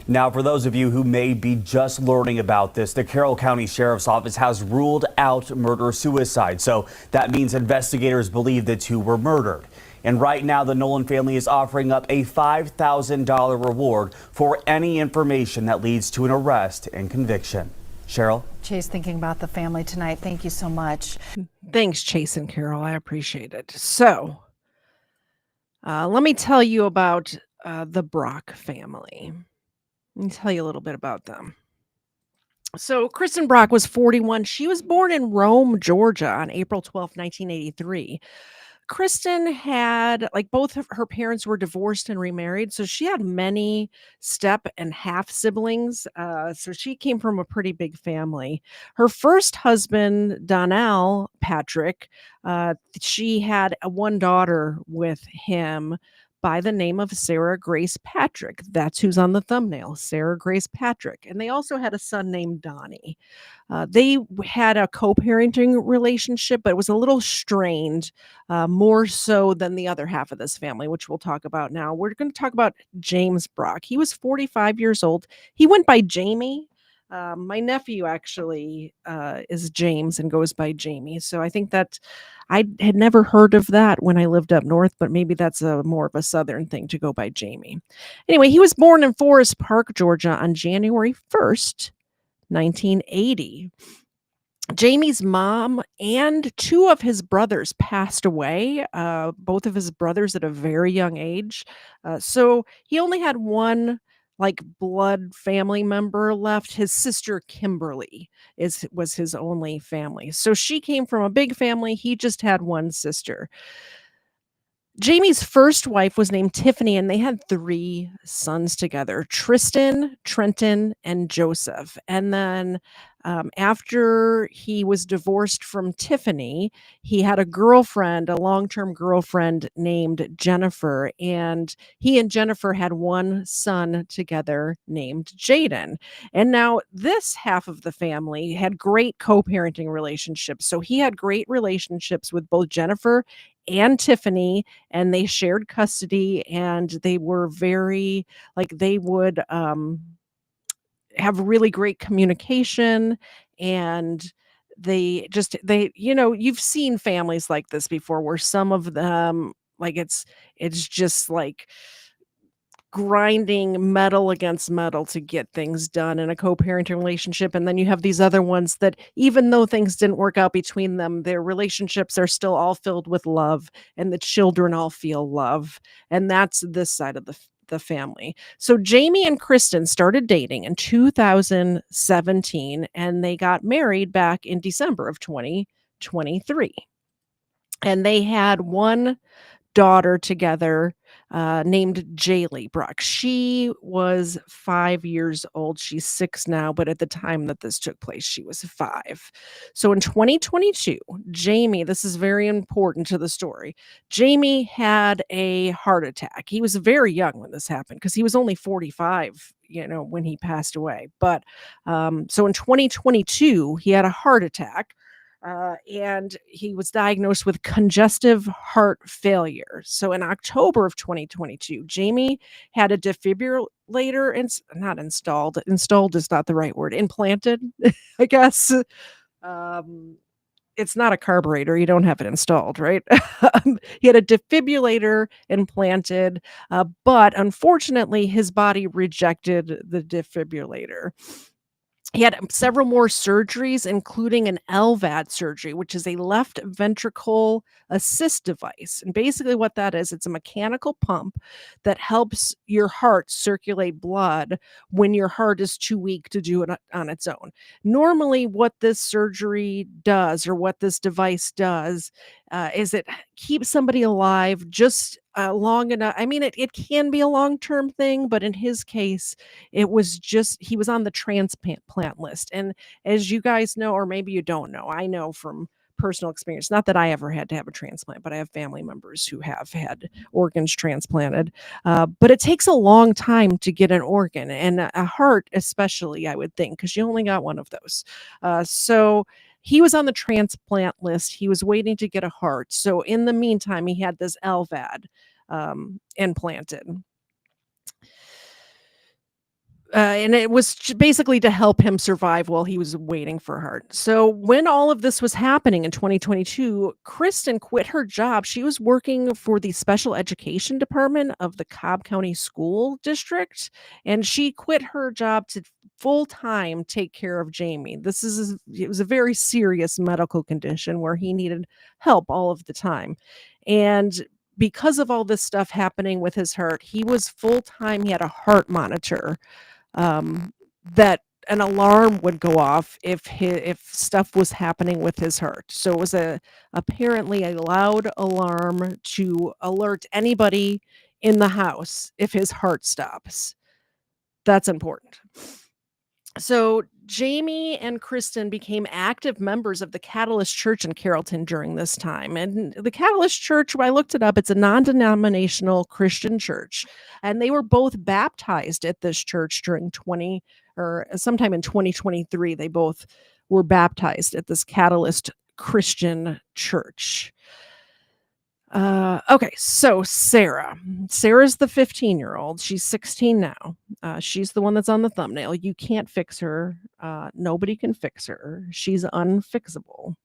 Now, for those of you who may be just learning about this, the Carroll County Sheriff's Office has ruled out murder-suicide. So that means investigators believe the 2 were murdered. And right now, the Nolan family is offering up a $5,000 reward for any information that leads to an arrest and conviction. Cheryl? Chase, thinking about the family tonight. Thank you so much. Thanks, Chase and Carol. I appreciate it. So, let me tell you about the Brock family. Let me tell you a little bit about them. So, Kristen Brock was 41. She was born in Rome, Georgia on April 12th, 1983. Kristen had, like, both of her parents were divorced and remarried, so she had many step and half siblings. So she came from a pretty big family. Her first husband, Donnell Patrick, she had one daughter with him by the name of Sarah Grace Patrick. That's who's on the thumbnail, Sarah Grace Patrick. And they also had a son named Donnie. Had a co-parenting relationship, but it was a little strained, more so than the other half of this family, which we'll talk about now. We're going to talk about James Brock. He was 45 years old. He went by Jamie. My nephew actually is James and goes by Jamie. So I think that I had never heard of that when I lived up north, but maybe that's more of a southern thing to go by Jamie. Anyway, he was born in Forest Park, Georgia on January 1st, 1980. Jamie's mom and two of his brothers passed away, both of his brothers at a very young age. So he only had one like blood family member left. His sister Kimberly was his only family. So she came from a big family. He just had one sister. Jamie's first wife was named Tiffany, and they had 3 sons together, Tristan, Trenton, and Joseph. And then after he was divorced from Tiffany, he had a girlfriend, a long-term girlfriend named Jennifer, and he and Jennifer had one son together named Jaden. And now this half of the family had great co-parenting relationships. So he had great relationships with both Jennifer and Tiffany, and they shared custody, and they were very they would have really great communication, and you've seen families like this before where some of them it's just like grinding metal against metal to get things done in a co-parenting relationship. And then you have these other ones that even though things didn't work out between them, their relationships are still all filled with love, and the children all feel love. And that's this side of the family. So Jamie and Kristen started dating in 2017, and they got married back in December of 2023. And they had one daughter together named Jaylee Brock. She was 5 years old. She's 6 now, but at the time that this took place, she was 5. So in 2022, Jamie, this is very important to the story, Jamie had a heart attack. He was very young when this happened because he was only 45, when he passed away. But so in 2022, he had a heart attack. And he was diagnosed with congestive heart failure. So in October of 2022, Jamie had a defibrillator not installed. Installed is not the right word. Implanted, I guess. It's not a carburetor. You don't have it installed, right? He had a defibrillator implanted, but unfortunately, his body rejected the defibrillator. He had several more surgeries, including an LVAD surgery, which is a left ventricle assist device. And basically what that is, it's a mechanical pump that helps your heart circulate blood when your heart is too weak to do it on its own. Normally, what this surgery does, or what this device does, is it keeps somebody alive just long enough. I mean, it can be a long-term thing, but in his case, it was just he was on the transplant list. And as you guys know, or maybe you don't know, I know from personal experience, not that I ever had to have a transplant, but I have family members who have had organs transplanted. But it takes a long time to get an organ, and a heart especially, I would think, because you only got one of those. So he was on the transplant list. He was waiting to get a heart. So in the meantime, he had this LVAD implanted. And it was basically to help him survive while he was waiting for her. So when all of this was happening in 2022, Kristen quit her job. She was working for the special education department of the Cobb County School District, and she quit her job to full-time take care of Jamie. It was a very serious medical condition where he needed help all of the time. And because of all this stuff happening with his heart, he was full-time. He had a heart monitor that an alarm would go off if stuff was happening with his heart. So it was apparently a loud alarm to alert anybody in the house if his heart stops. That's important. So Jamie and Kristen became active members of the Catalyst Church in Carrollton during this time. And the Catalyst Church, I looked it up, it's a non-denominational Christian church. And they were both baptized at this church sometime in 2023. They both were baptized at this Catalyst Christian church. Okay, so Sarah's the 15-year-old. She's 16 now. She's the one that's on the thumbnail. You can't fix her. Nobody can fix her. She's unfixable.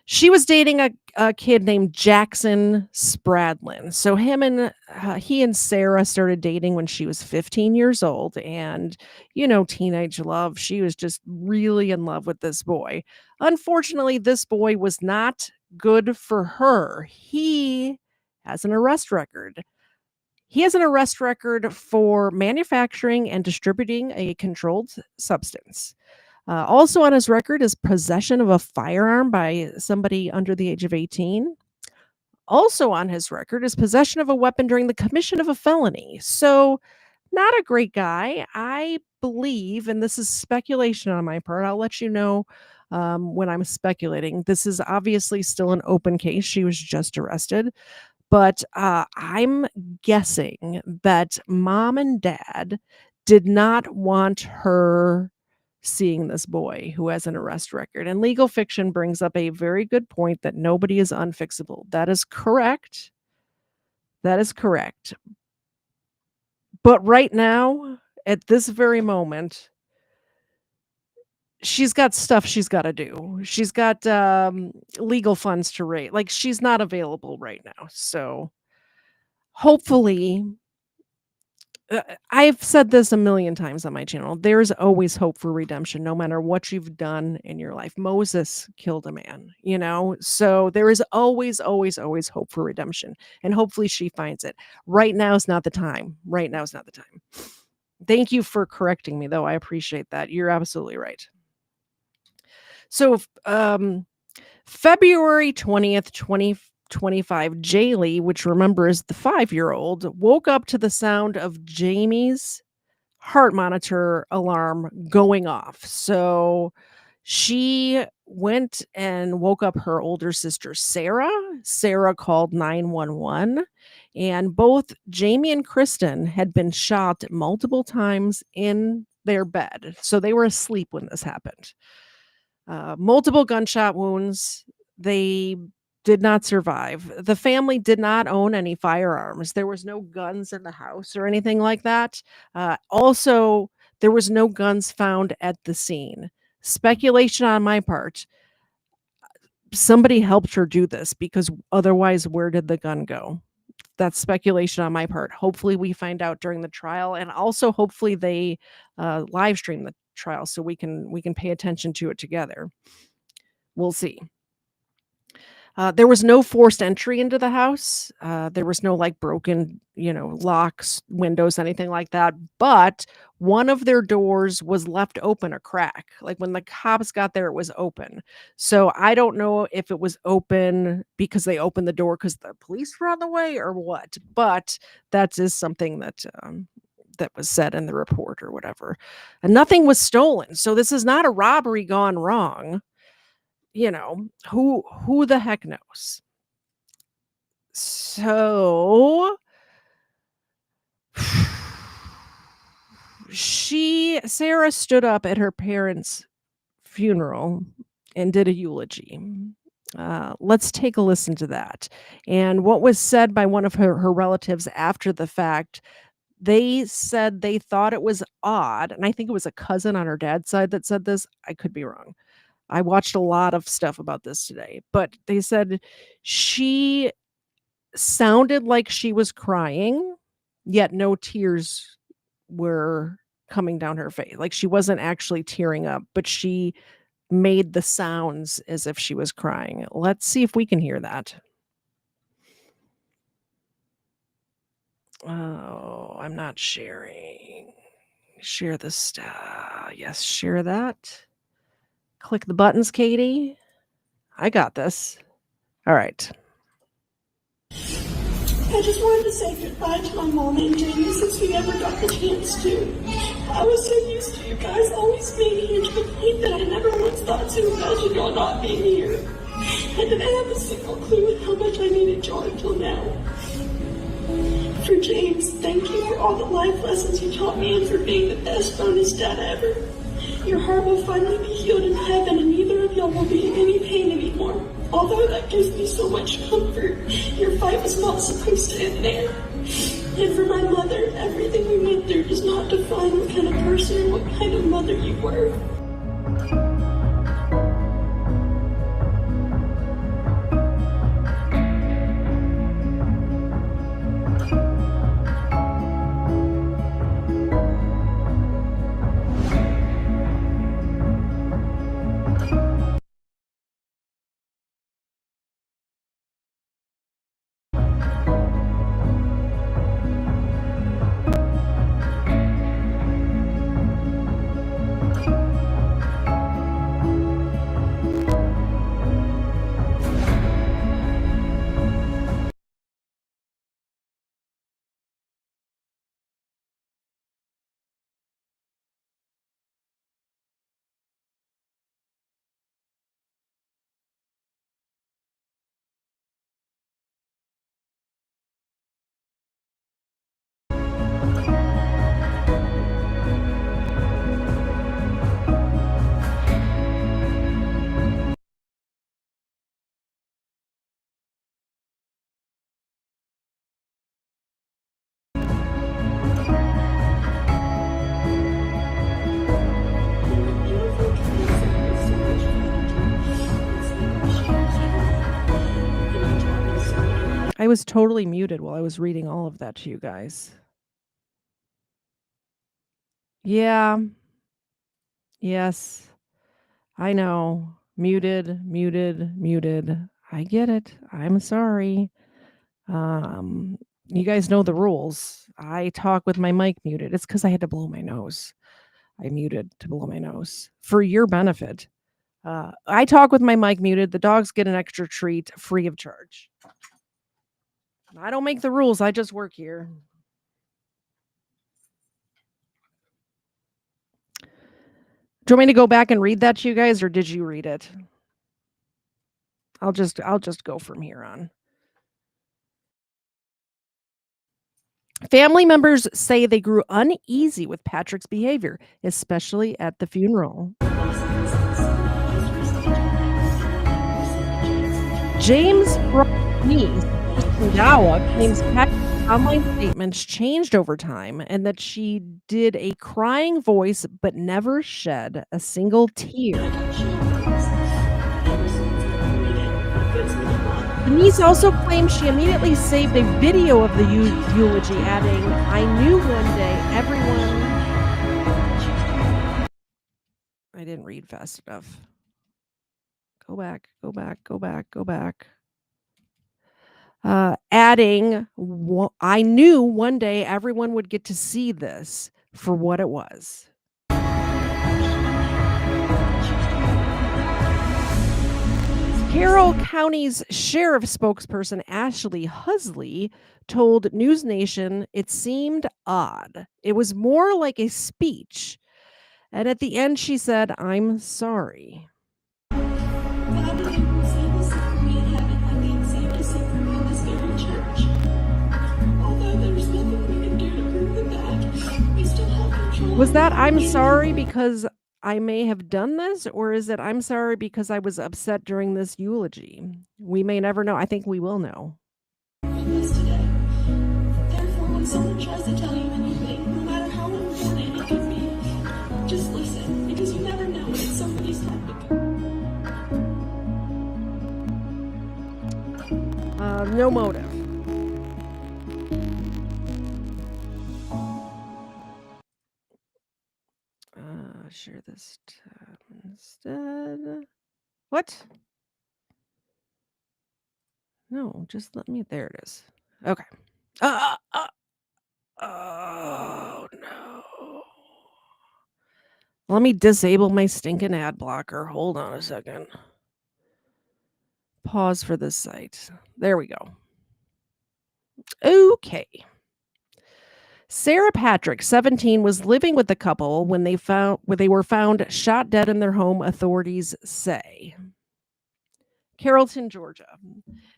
She was dating a kid named Jackson Spradlin. So he and Sarah started dating when she was 15 years old, and teenage love. She was just really in love with this boy. Unfortunately, this boy was not good for her. He has an arrest record. He has an arrest record for manufacturing and distributing a controlled substance. Also on his record is possession of a firearm by somebody under the age of 18. Also on his record is possession of a weapon during the commission of a felony. So not a great guy. I believe, and this is speculation on my part, I'll let you know when I'm speculating. This is obviously still an open case. She was just arrested. But I'm guessing that mom and dad did not want her seeing this boy who has an arrest record. And legal fiction brings up a very good point that nobody is unfixable. That is correct. That is correct. But right now, at this very moment, she's got stuff she's got to do. She's got legal funds to raise. Like, she's not available right now. So hopefully, I've said this a million times on my channel. There's always hope for redemption, no matter what you've done in your life. Moses killed a man, so there is always, always, always hope for redemption. And hopefully she finds it. Right now is not the time. Right now is not the time. Thank you for correcting me, though. I appreciate that. You're absolutely right. So, February 20th, 2025, Jaylee, which remember is the 5-year-old, woke up to the sound of Jamie's heart monitor alarm going off. So she went and woke up her older sister, Sarah. Sarah called 911, and both Jamie and Kristen had been shot multiple times in their bed. So they were asleep when this happened. Multiple gunshot wounds. They did not survive. The family did not own any firearms. There was no guns in the house or anything like that. Also, there was no guns found at the scene. Speculation on my part. Somebody helped her do this, because otherwise, where did the gun go? That's speculation on my part. Hopefully we find out during the trial, and also hopefully they live stream the trial so we can pay attention to it together. We'll see. There was no forced entry into the house. There was no broken, locks, windows, anything like that. But one of their doors was left open a crack. Like when the cops got there, it was open. So I don't know if it was open because they opened the door because the police were on the way or what. But that is something that that was said in the report or whatever. And nothing was stolen. So this is not a robbery gone wrong. Who the heck knows? So Sarah stood up at her parents' funeral and did a eulogy. Let's take a listen to that. And what was said by one of her relatives after the fact, They said they thought it was odd, and I think it was a cousin on her dad's side that said this. I could be wrong. I watched a lot of stuff about this today, but they said she sounded like she was crying, yet no tears were coming down her face. Like she wasn't actually tearing up, but she made the sounds as if she was crying. Let's see if we can hear that. Oh, I'm not sharing. Share this stuff. Yes, share that. Click the buttons, Katie. I got this. All right. I just wanted to say goodbye to my mom and Jamie since we never got the chance to. I was so used to you guys always being here to the point that I never once thought to imagine y'all not being here. I didn't have a single clue how much I needed y'all until now. For James, thank you for all the life lessons you taught me and for being the best bonus dad ever. Your heart will finally be healed in heaven and neither of y'all will be in any pain anymore. Although that gives me so much comfort, your fight was not supposed to end there. And for my mother, everything we went through does not define what kind of person or what kind of mother you were. I was totally muted while I was reading all of that to you guys. Yeah. Yes. I know. Muted. I get it. I'm sorry. You guys know the rules. I talk with my mic muted. It's because I had to blow my nose. I muted to blow my nose for your benefit. I talk with my mic muted. The dogs get an extra treat free of charge. I don't make the rules. I just work here. Do you want me to go back and read that to you guys, or did you read it? I'll just go from here on. Family members say they grew uneasy with Patrick's behavior, especially at the funeral. James' niece, Dawa, claims Patrick's online statements changed over time and that she did a crying voice but never shed a single tear. The niece also claims she immediately saved a video of the eulogy, adding, "I knew one day everyone..." I didn't read fast enough. Go back. Adding, "I knew one day everyone would get to see this for what it was." Carroll County's sheriff spokesperson Ashley Husley told News Nation it seemed odd. It was more like a speech. And at the end, she said, "I'm sorry." Was that "I'm sorry because I may have done this," or is it "I'm sorry because I was upset during this eulogy"? We may never know. I think we will know. Therefore, when someone tries to tell you anything No motive. Share this tab instead. What? No, just let me. There it is. Okay. Oh no. Let me disable my stinking ad blocker. Hold on a second. Pause for this site. There we go. Okay. Sarah Patrick, 17, was living with the couple when they were found shot dead in their home, authorities say. Carrollton, Georgia.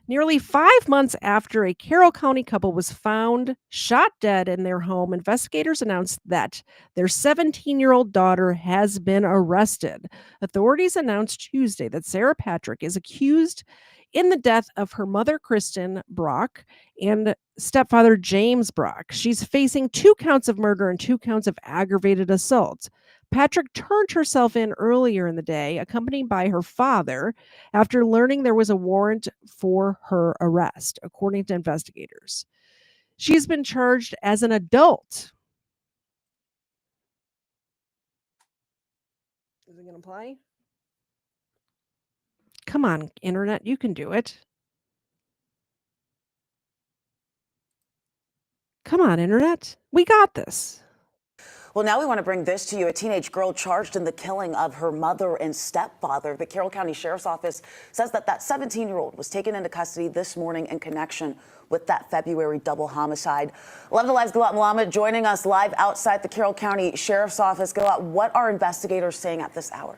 Nearly 5 months after a Carroll County couple was found shot dead in their home, investigators announced that their 17-year-old daughter has been arrested. Authorities announced Tuesday that Sarah Patrick is accused in the death of her mother, Kristen Brock, and stepfather, James Brock. She's facing 2 counts of murder and 2 counts of aggravated assault. Patrick turned herself in earlier in the day, accompanied by her father, after learning there was a warrant for her arrest, according to investigators. She's been charged as an adult. Is it going to play? Come on, internet, you can do it. Come on, internet. We got this. Well, now we want to bring this to you. A teenage girl charged in the killing of her mother and stepfather. The Carroll County Sheriff's Office says that 17-year-old was taken into custody this morning in connection with that February double homicide. 11 Alive's Galat Malama joining us live outside the Carroll County Sheriff's Office. Galat, what are investigators saying at this hour?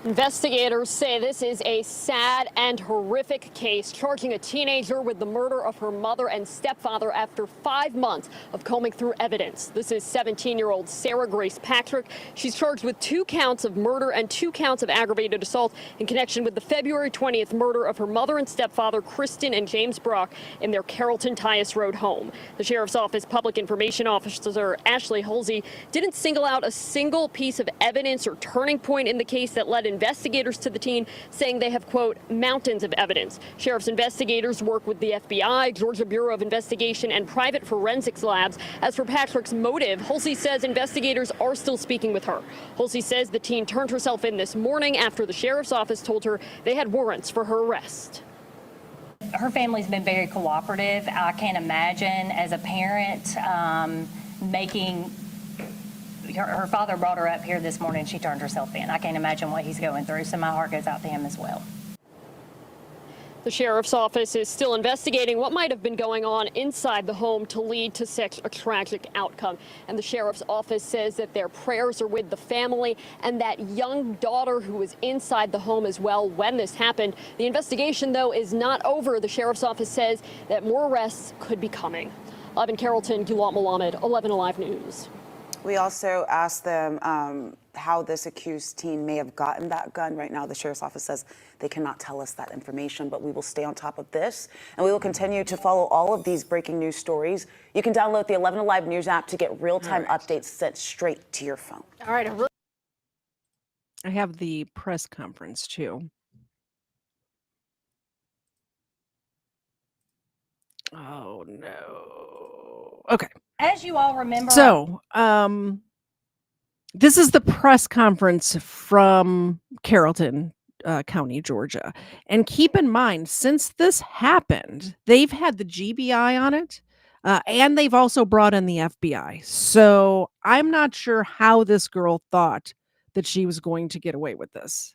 Investigators say this is a sad and horrific case, charging a teenager with the murder of her mother and stepfather after 5 months of combing through evidence. This is 17-year-old Sarah Grace Patrick. She's charged with 2 counts of murder and 2 counts of aggravated assault in connection with the February 20th murder of her mother and stepfather, Kristen and James Brock, in their Carrollton Tyus Road home. The Sheriff's Office Public Information Officer Ashley Halsey didn't single out a single piece of evidence or turning point in the case that led investigators to the teen, saying they have, quote, mountains of evidence. Sheriff's investigators work with the FBI, Georgia Bureau of Investigation, and private forensics labs. As for Patrick's motive, Halsey says investigators are still speaking with her. Halsey says the teen turned herself in this morning after the sheriff's office told her they had warrants for her arrest. Her family's been very cooperative. I can't imagine as a parent her father brought her up here this morning. She turned herself in. I can't imagine what he's going through, so my heart goes out to him as well. The sheriff's office is still investigating what might have been going on inside the home to lead to such a tragic outcome. And the sheriff's office says that their prayers are with the family and that young daughter who was inside the home as well when this happened. The investigation, though, is not over. The sheriff's office says that more arrests could be coming. Live in Carrollton, Gulat Mohammed, 11 Alive News. We also asked them how this accused teen may have gotten that gun. Right now, the sheriff's office says they cannot tell us that information, but we will stay on top of this, and we will continue to follow all of these breaking news stories. You can download the 11 Alive News app to get real-time updates sent straight to your phone. All right. I have the press conference, too. Oh, no. Okay. As you all remember... So, this is the press conference from Carrollton County, Georgia. And keep in mind, since this happened, they've had the GBI on it, and they've also brought in the FBI. So I'm not sure how this girl thought that she was going to get away with this.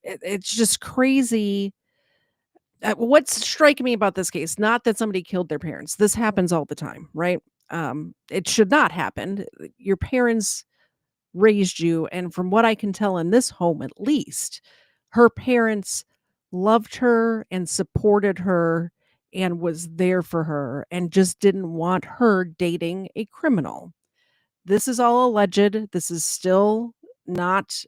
It's just crazy. What's striking me about this case, not that somebody killed their parents. This happens all the time, right? It should not happen. Your parents raised you, and from what I can tell in this home, at least, her parents loved her and supported her and was there for her and just didn't want her dating a criminal. This is all alleged. This is still not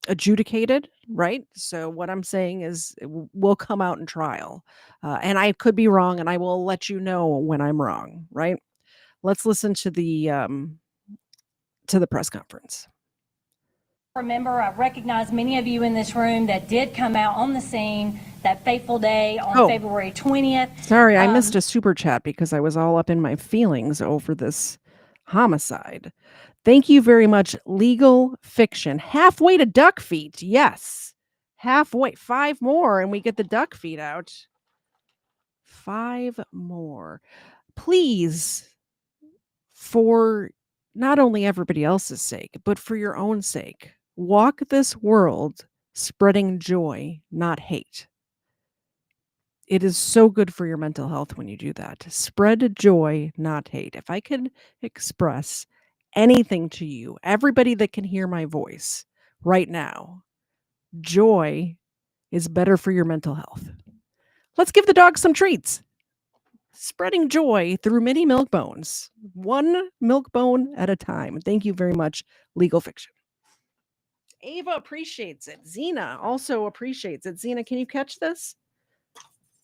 adjudicated, right? So what I'm saying is it will come out in trial. And I could be wrong, and I will let you know when I'm wrong, right? Let's listen to the press conference. Remember, I recognize many of you in this room that did come out on the scene that fateful day on February 20th. Sorry, I missed a super chat because I was all up in my feelings over this homicide. Thank you very much, Legal Fiction. Halfway to duck feet. Yes. Halfway. 5 more and we get the duck feet out. 5 more. Please, for not only everybody else's sake, but for your own sake, walk this world spreading joy, not hate. It is so good for your mental health when you do that. Spread joy, not hate. If I could express anything to you, everybody that can hear my voice right now, joy is better for your mental health. Let's give the dog some treats. Spreading joy through mini milk bones, one milk bone at a time. Thank you very much, Legal Fiction. Ava appreciates it. Zena also appreciates it. Zena, can you catch this?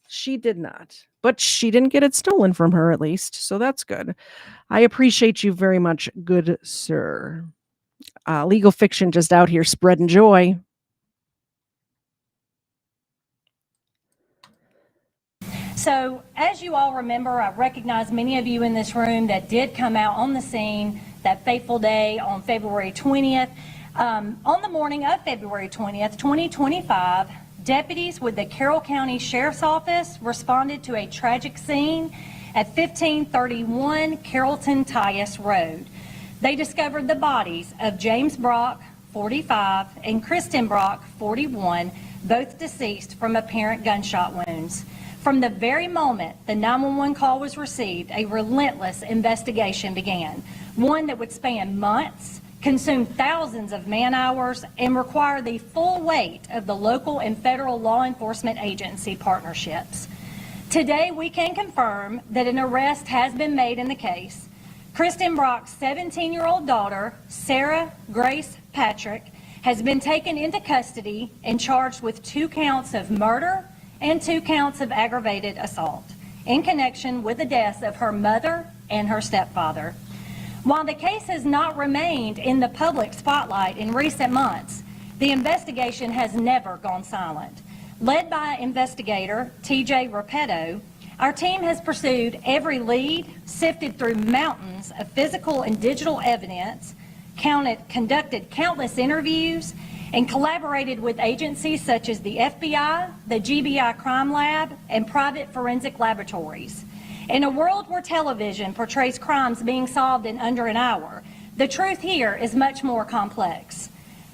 She did not, but she didn't get it stolen from her at least, so that's good. I appreciate you very much, good sir. Legal Fiction just out here spreading joy. So, as you all remember, I recognize many of you in this room that did come out on the scene that fateful day on February 20th. On the morning of February 20th, 2025, deputies with the Carroll County Sheriff's Office responded to a tragic scene at 1531 Carrollton Tyus Road. They discovered the bodies of James Brock, 45, and Kristen Brock, 41, both deceased from apparent gunshot wounds. From the very moment the 911 call was received, a relentless investigation began, one that would span months, consume thousands of man-hours, and require the full weight of the local and federal law enforcement agency partnerships. Today, we can confirm that an arrest has been made in the case. Kristen Brock's 17-year-old daughter, Sarah Grace Patrick, has been taken into custody and charged with 2 counts of murder and 2 counts of aggravated assault in connection with the deaths of her mother and her stepfather. While the case has not remained in the public spotlight in recent months, the investigation has never gone silent. Led by investigator TJ Repetto, our team has pursued every lead, sifted through mountains of physical and digital evidence, conducted countless interviews, and collaborated with agencies such as the FBI, the GBI Crime Lab, and private forensic laboratories. In a world where television portrays crimes being solved in under an hour, the truth here is much more complex.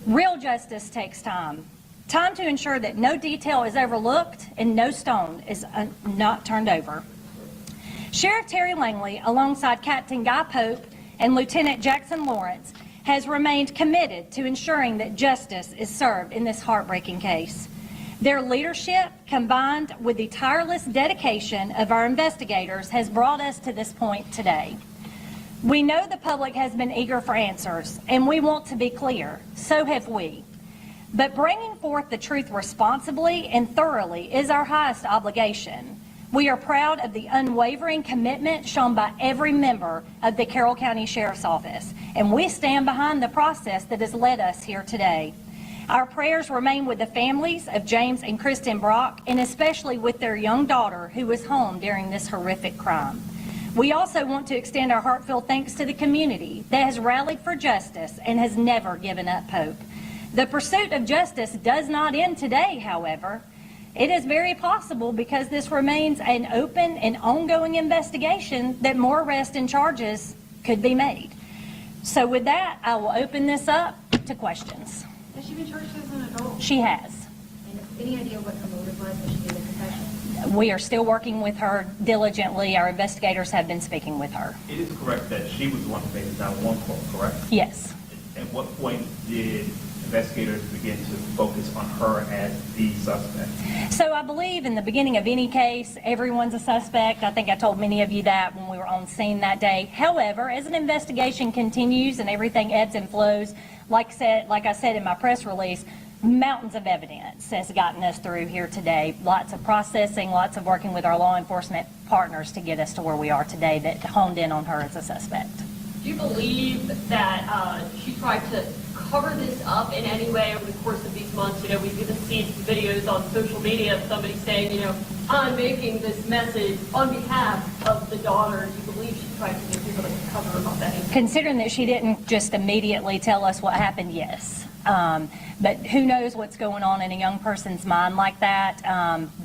Real justice takes time. Time to ensure that no detail is overlooked and no stone is not turned over. Sheriff Terry Langley, alongside Captain Guy Pope and Lieutenant Jackson Lawrence, has remained committed to ensuring that justice is served in this heartbreaking case. Their leadership, combined with the tireless dedication of our investigators, has brought us to this point today. We know the public has been eager for answers, and we want to be clear. So have we. But bringing forth the truth responsibly and thoroughly is our highest obligation. We are proud of the unwavering commitment shown by every member of the Carroll County Sheriff's Office, and we stand behind the process that has led us here today. Our prayers remain with the families of James and Kristen Brock, and especially with their young daughter who was home during this horrific crime. We also want to extend our heartfelt thanks to the community that has rallied for justice and has never given up hope. The pursuit of justice does not end today, however. It is very possible, because this remains an open and ongoing investigation, that more arrests and charges could be made. So with that, I will open this up to questions. Has she been charged as an adult? She has. And any idea what her motive was when she did the confession? We are still working with her diligently. Our investigators have been speaking with her. It is correct that she was the one who made the 911 call, correct? Yes. At what point did investigators begin to focus on her as the suspect? So I believe in the beginning of any case, everyone's a suspect. I think I told many of you that when we were on scene that day. However, as an investigation continues and everything ebbs and flows, like I said in my press release, mountains of evidence has gotten us through here today. Lots of processing, lots of working with our law enforcement partners to get us to where we are today that honed in on her as a suspect. Do you believe that she tried to cover this up in any way over the course of these these months. We've even seen videos on social media of somebody saying, I'm making this message on behalf of the daughter. Do you believe she tried to get people to cover her up that? Considering that she didn't just immediately tell us what happened, yes. But who knows what's going on in a young person's mind like that.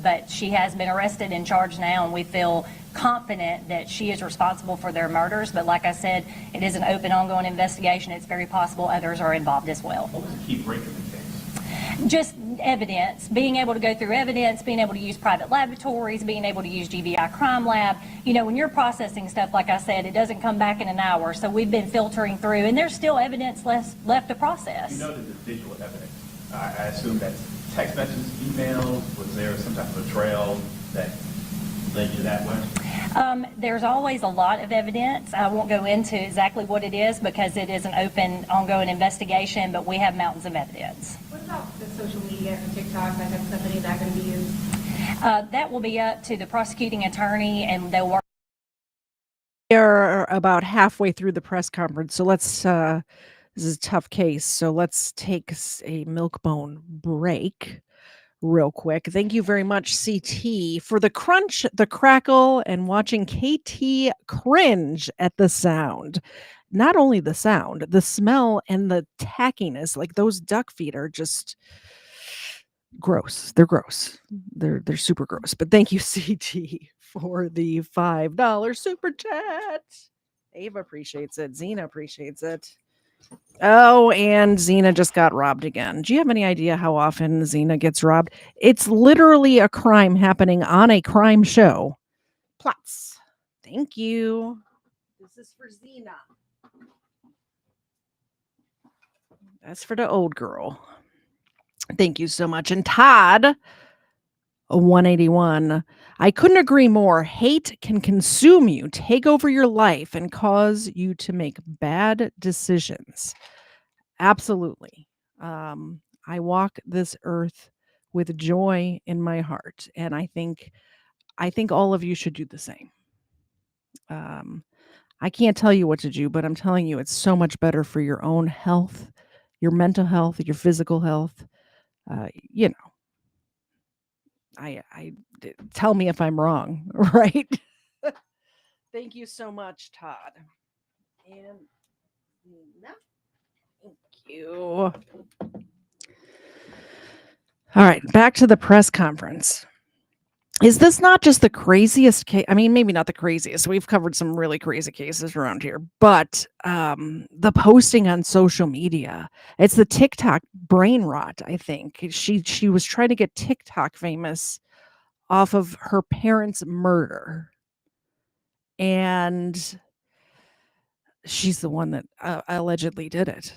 But she has been arrested and charged now, and we feel confident that she is responsible for their murders. But like I said, it is an open, ongoing investigation. It's very possible others are involved as well. What was the key break in the case? Just evidence, being able to go through evidence, being able to use private laboratories, being able to use GBI Crime Lab. When you're processing stuff, like I said, it doesn't come back in an hour. So we've been filtering through, and there's still evidence left to process. You know that the visual evidence, I assume that's text messages, emails, was there some type of a trail that led you that way? There's always a lot of evidence. I won't go into exactly what it is because it is an open, ongoing investigation, but we have mountains of evidence. What about the social media and TikTok? That type of stuff, any of that going to be used? That will be up to the prosecuting attorney, and they'll work. We are about halfway through the press conference, so let's. This is a tough case, so let's take a milk bone break real quick. Thank you very much, CT, for the crunch, the crackle, and watching KT cringe at the sound. Not only the sound, the smell and the tackiness. Like those duck feet are just gross. They're gross. They're super gross. But thank you, CT, for the $5 super chat. Ava appreciates it. Zena appreciates it. Oh, and Xena just got robbed again. Do you have any idea how often Xena gets robbed? It's literally a crime happening on a crime show. Plots. Thank you. This is for Xena. That's for the old girl. Thank you so much. And Todd, 181. I couldn't agree more. Hate can consume you, take over your life, and cause you to make bad decisions. Absolutely. I walk this earth with joy in my heart, and I think all of you should do the same. I can't tell you what to do, but I'm telling you, it's so much better for your own health, your mental health, your physical health. I tell me if I'm wrong, right? Thank you so much, Todd. And thank you. All right, back to the press conference. Is this not just the craziest case? I mean, maybe not the craziest. We've covered some really crazy cases around here, but the posting on social media, it's the TikTok brain rot, I think. She was trying to get TikTok famous off of her parents' murder. And she's the one that allegedly did it.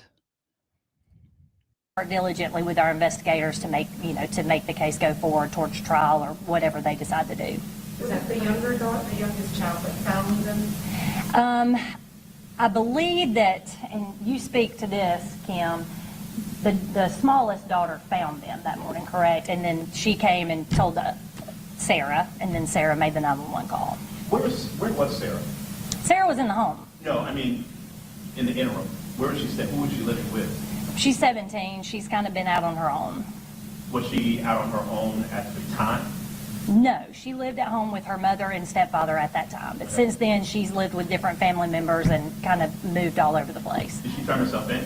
Work diligently with our investigators to make the case go forward towards trial or whatever they decide to do. Was that the younger daughter, the youngest child that found them? I believe that, and you speak to this, Kim, the smallest daughter found them that morning, correct? And then she came and told Sarah, and then Sarah made the 911 call. Where was Sarah? Sarah was in the home. No, I mean, in the interim. Where was she staying? Who was she living with? She's 17. She's kind of been out on her own. Was she out on her own at the time? No, she lived at home with her mother and stepfather at that time. But since then, she's lived with different family members and kind of moved all over the place. Did she turn herself in?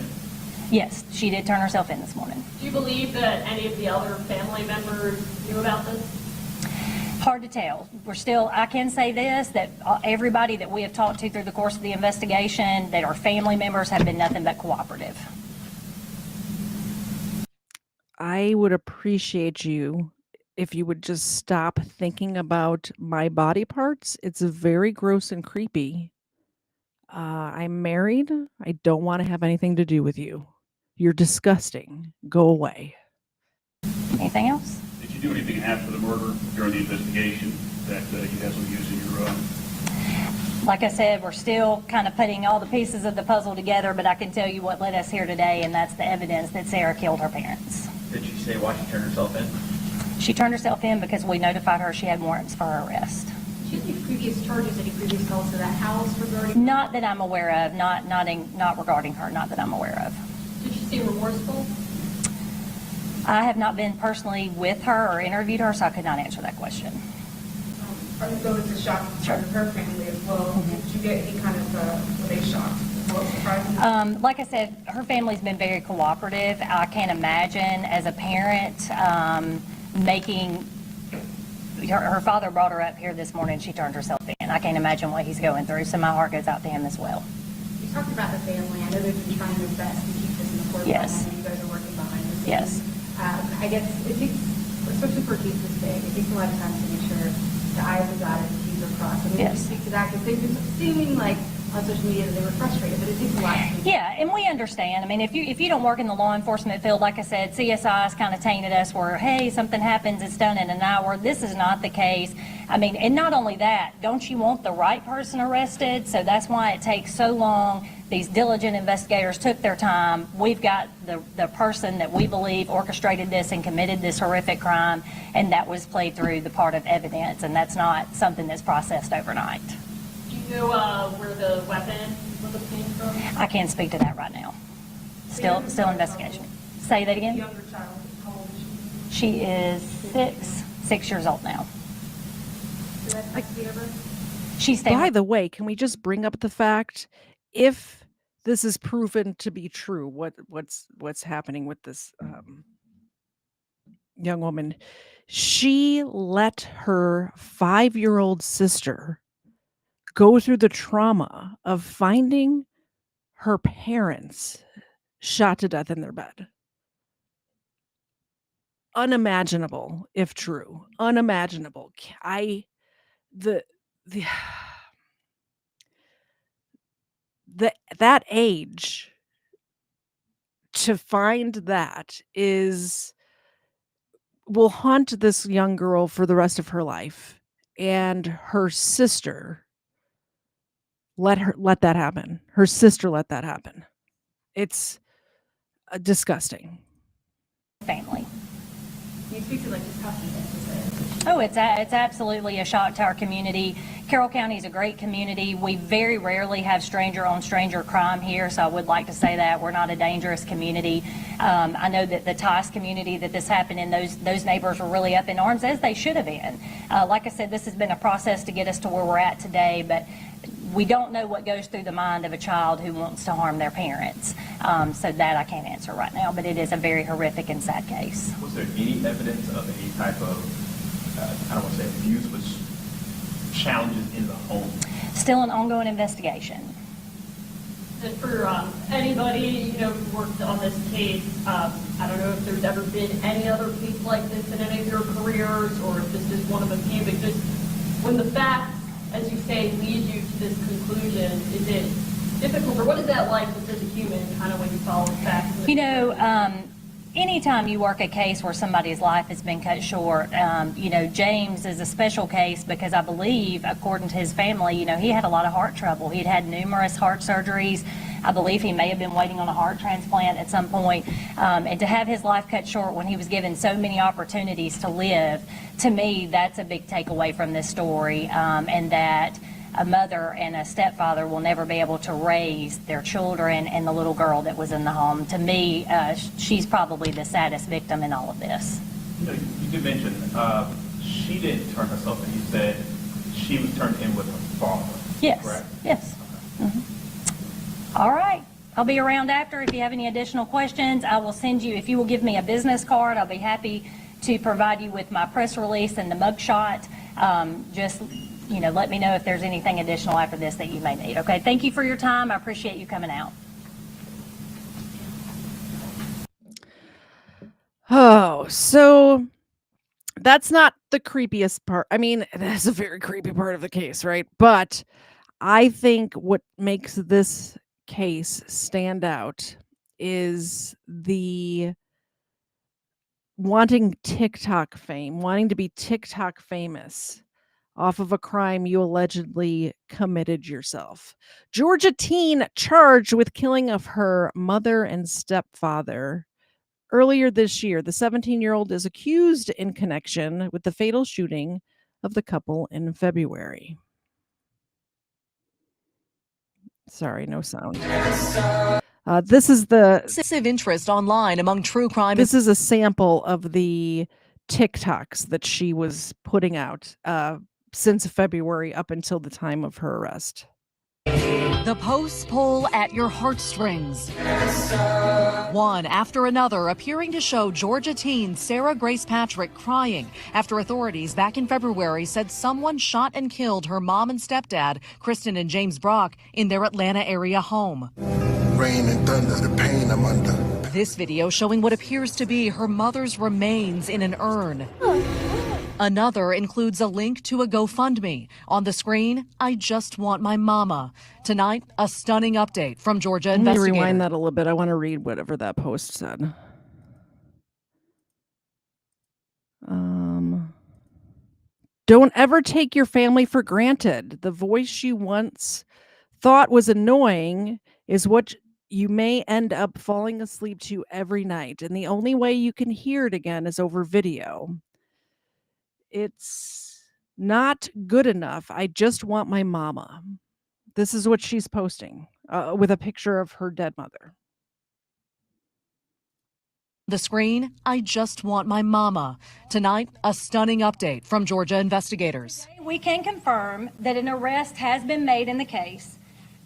Yes, she did turn herself in this morning. Do you believe that any of the other family members knew about this? Hard to tell. I can say this, that everybody that we have talked to through the course of the investigation that are family members have been nothing but cooperative. I would appreciate you if you would just stop thinking about my body parts. It's very gross and creepy. I'm married. I don't want to have anything to do with you. You're disgusting. Go away. Anything else? Did you do anything after the murder during the investigation that you guys will use in your Like I said, we're still kind of putting all the pieces of the puzzle together, but I can tell you what led us here today, and that's the evidence that Sarah killed her parents. Did she say why she turned herself in? She turned herself in because we notified her she had warrants for her arrest. Did you have any previous charges, any previous calls to that house regarding? Not that I'm aware of. Not regarding her. Not that I'm aware of. Did she seem remorseful? I have not been personally with her or interviewed her, so I could not answer that question. I was going to shock part of her family as well. Did you get any kind of, were they shocked? Surprising? Like I said, her family's been very cooperative. I can't imagine as a parent making, her father brought her up here this morning, she turned herself in. I can't imagine what he's going through, so my heart goes out to him as well. You talked about the family. I know they've been trying their best to keep this in the forefront. Yes. I know you guys are working behind the scenes. Yes. I guess it takes, especially for a case this big, it takes a lot of time to make sure the I's are dotted and T's are crossed. I mean, Yes. you speak to that because they've been seeming like on social media that they were frustrated, but it takes a lot. Yeah, and we understand. I mean, if you don't work in the law enforcement field, like I said, CSI's kind of tainted us where, hey, something happens, it's done in an hour. This is not the case. I mean, and not only that, don't you want the right person arrested? So that's why it takes so long. These diligent investigators took their time. We've got the person that we believe orchestrated this and committed this horrific crime, and that was played through the part of evidence, and that's not something that's processed overnight. Do you know where the weapon was obtained from? I can't speak to that right now. Still investigation. Say that again? Younger child, how old is She is 6 years old now. she? Did that text you ever? She's staying. By the way, can we just bring up the fact, if this is proven to be true, what's happening with this young woman? She let her 5-year-old sister go through the trauma of finding her parents shot to death in their bed. Unimaginable, if true. Unimaginable. That age to find that will haunt this young girl for the rest of her life, and her sister let that happen. Her sister let that happen. It's disgusting. Family. You speak to like just how he is. Oh, it's absolutely a shock to our community. Carroll County is a great community. We very rarely have stranger-on-stranger crime here, so I would like to say that we're not a dangerous community. I know that the Tice community that this happened in, those neighbors were really up in arms, as they should have been. Like I said, this has been a process to get us to where we're at today, but we don't know what goes through the mind of a child who wants to harm their parents. So that I can't answer right now, but it is a very horrific and sad case. Was there any evidence of any type of, I don't want to say abuse, but challenges in the home? Still an ongoing investigation. And for anybody, who worked on this case, I don't know if there's ever been any other case like this in any of your careers, or if this is one of a few, but just when the facts, as you say, lead you to this conclusion, is it difficult, or what is that like just as a human, kind of when you follow the facts? Anytime you work a case where somebody's life has been cut short, James is a special case because I believe, according to his family, he had a lot of heart trouble. He'd had numerous heart surgeries. I believe he may have been waiting on a heart transplant at some point. And to have his life cut short when he was given so many opportunities to live, to me, that's a big takeaway from this story, and that a mother and a stepfather will never be able to raise their children and the little girl that was in the home. To me, she's probably the saddest victim in all of this. You did mention she didn't turn herself in. You said she was turned in with her father. Yes. Correct? Yes. Mm-hmm. All right. I'll be around after. If you have any additional questions, I will send you. If you will give me a business card, I'll be happy to provide you with my press release and the mugshot. Just let me know if there's anything additional after this that you may need. Okay, thank you for your time. I appreciate you coming out. Oh, so that's not the creepiest part. I mean, that's a very creepy part of the case, right? But I think what makes this case stand out is the wanting TikTok fame, wanting to be TikTok famous off of a crime you allegedly committed yourself. Georgia teen charged with killing of her mother and stepfather. Earlier this year, the 17-year-old is accused in connection with the fatal shooting of the couple in February. Sorry, no sound. This is the Massive interest online among true crime. This is a sample of the TikToks that she was putting out since February up until the time of her arrest. The posts pull at your heartstrings. One after another appearing to show Georgia teen Sarah Grace Patrick crying after authorities back in February said someone shot and killed her mom and stepdad, Kristen and James Brock, in their Atlanta area home. Rain and thunder, the pain I'm under. This video showing what appears to be her mother's remains in an urn. Another includes a link to a GoFundMe. On the screen, I just want my mama. Tonight, a stunning update from Georgia investigators. Let me rewind that a little bit. I want to read whatever that post said. Don't ever take your family for granted. The voice you once thought was annoying is what you may end up falling asleep to every night. And the only way you can hear it again is over video. It's not good enough. I just want my mama. This is what she's posting with a picture of her dead mother. The screen, I just want my mama. Tonight, a stunning update from Georgia investigators. We can confirm that an arrest has been made in the case.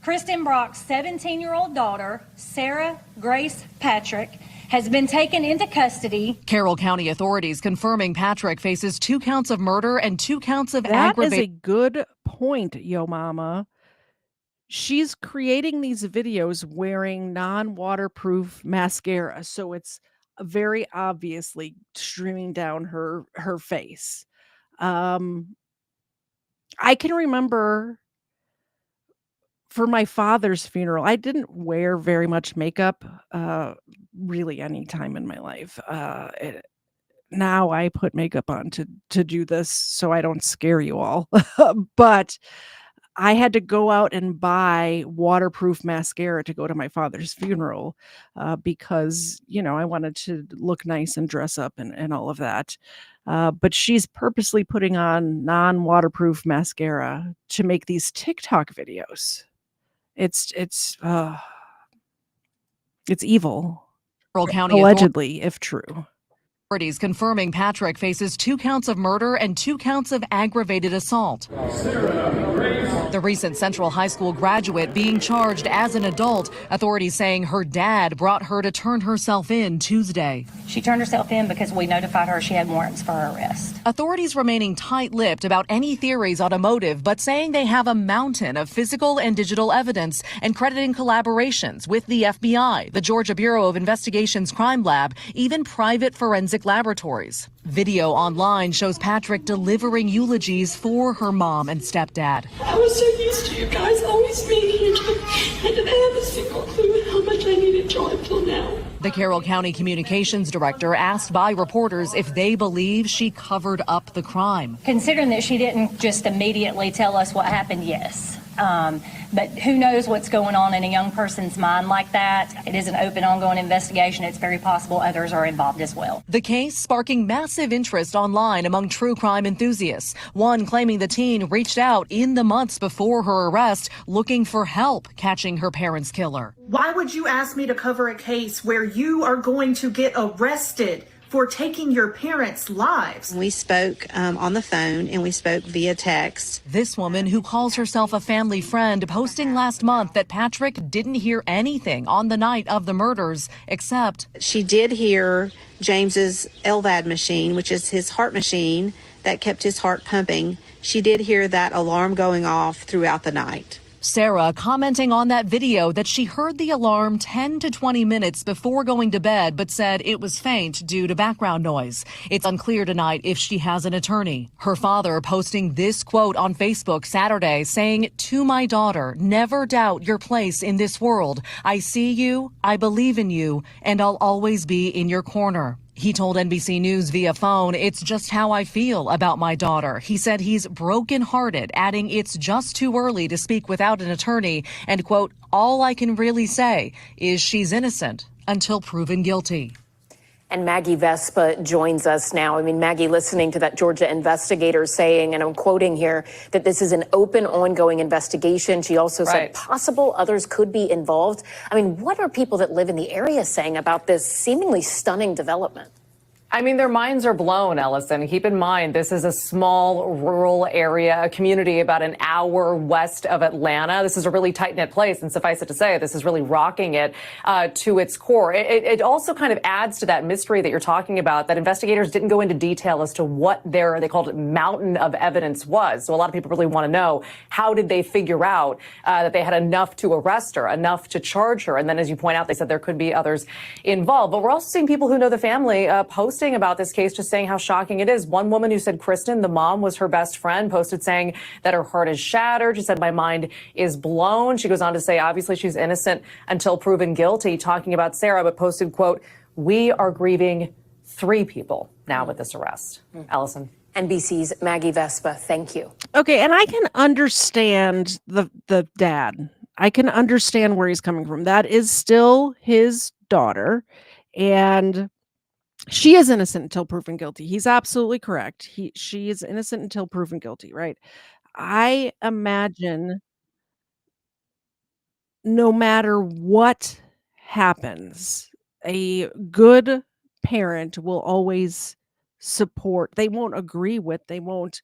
Kristen Brock's 17-year-old daughter, Sarah Grace Patrick, has been taken into custody. Carroll County authorities confirming Patrick faces 2 counts of murder and 2 counts of That is a aggravated. good point, Yo Mama. She's creating these videos wearing non-waterproof mascara, so it's very obviously streaming down her face. I can remember for my father's funeral, I didn't wear very much makeup, really any time in my life. Now I put makeup on to do this so I don't scare you all. But I had to go out and buy waterproof mascara to go to my father's funeral because, I wanted to look nice and dress up and all of that. But she's purposely putting on non-waterproof mascara to make these TikTok videos. It's evil. Carroll County Allegedly, if true. Authorities confirming Patrick faces 2 counts of murder and 2 counts of aggravated assault. The recent Central High School graduate being charged as an adult, authorities saying her dad brought her to turn herself in Tuesday. She turned herself in because we notified her she had warrants for her arrest. Authorities remaining tight-lipped about any theories on a motive, but saying they have a mountain of physical and digital evidence and crediting collaborations with the FBI, the Georgia Bureau of Investigation's crime lab, even private forensic laboratories. Video online shows Patrick delivering eulogies for her mom and stepdad. I was so used to you guys always being here. I didn't have a single clue how much I needed Joy until now. The Carroll County Communications Director asked by reporters if they believe she covered up the crime. Considering that she didn't just immediately tell us what happened, yes. But who knows what's going on in a young person's mind like that. It is an open, ongoing investigation. It's very possible others are involved as well. The case sparking massive interest online among true crime enthusiasts. One claiming the teen reached out in the months before her arrest looking for help catching her parents' killer. Why would you ask me to cover a case where you are going to get arrested for taking your parents' lives? We spoke on the phone and we spoke via text. This woman, who calls herself a family friend, posting last month that Patrick didn't hear anything on the night of the murders except she did hear James's LVAD machine, which is his heart machine that kept his heart pumping. She did hear that alarm going off throughout the night. Sarah commenting on that video that she heard the alarm 10 to 20 minutes before going to bed, but said it was faint due to background noise. It's unclear tonight if she has an attorney. Her father posting this quote on Facebook Saturday saying, "To my daughter, never doubt your place in this world. I see you, I believe in you, and I'll always be in your corner." He told NBC News via phone, "It's just how I feel about my daughter." He said he's brokenhearted, adding it's just too early to speak without an attorney. And, quote, "All I can really say is she's innocent until proven guilty." And Maggie Vespa joins us now. I mean, Maggie, listening to that Georgia investigator saying, and I'm quoting here, that this is an open, ongoing investigation. She also said possible others could be involved. I mean, what are people that live in the area saying about this seemingly stunning development? I mean, their minds are blown, Ellison. Keep in mind, this is a small rural area, a community about an hour west of Atlanta. This is a really tight-knit place, and suffice it to say, this is really rocking it to its core. It also kind of adds to that mystery that you're talking about, that investigators didn't go into detail as to what they called it, mountain of evidence was. So a lot of people really want to know, how did they figure out that they had enough to arrest her, enough to charge her? And then, as you point out, they said there could be others involved. But we're also seeing people who know the family posting about this case, just saying how shocking it is. One woman who said Kristen, the mom, was her best friend, posted saying that her heart is shattered. She said, my mind is blown. She goes on to say, obviously, she's innocent until proven guilty, talking about Sarah, but posted, quote, we are grieving 3 people now with this arrest. Allison. NBC's Maggie Vespa, thank you. Okay, and I can understand the dad. I can understand where he's coming from. That is still his daughter, and she is innocent until proven guilty. He's absolutely correct. She is innocent until proven guilty, right? I imagine no matter what happens, a good parent will always support. They won't agree with, they won't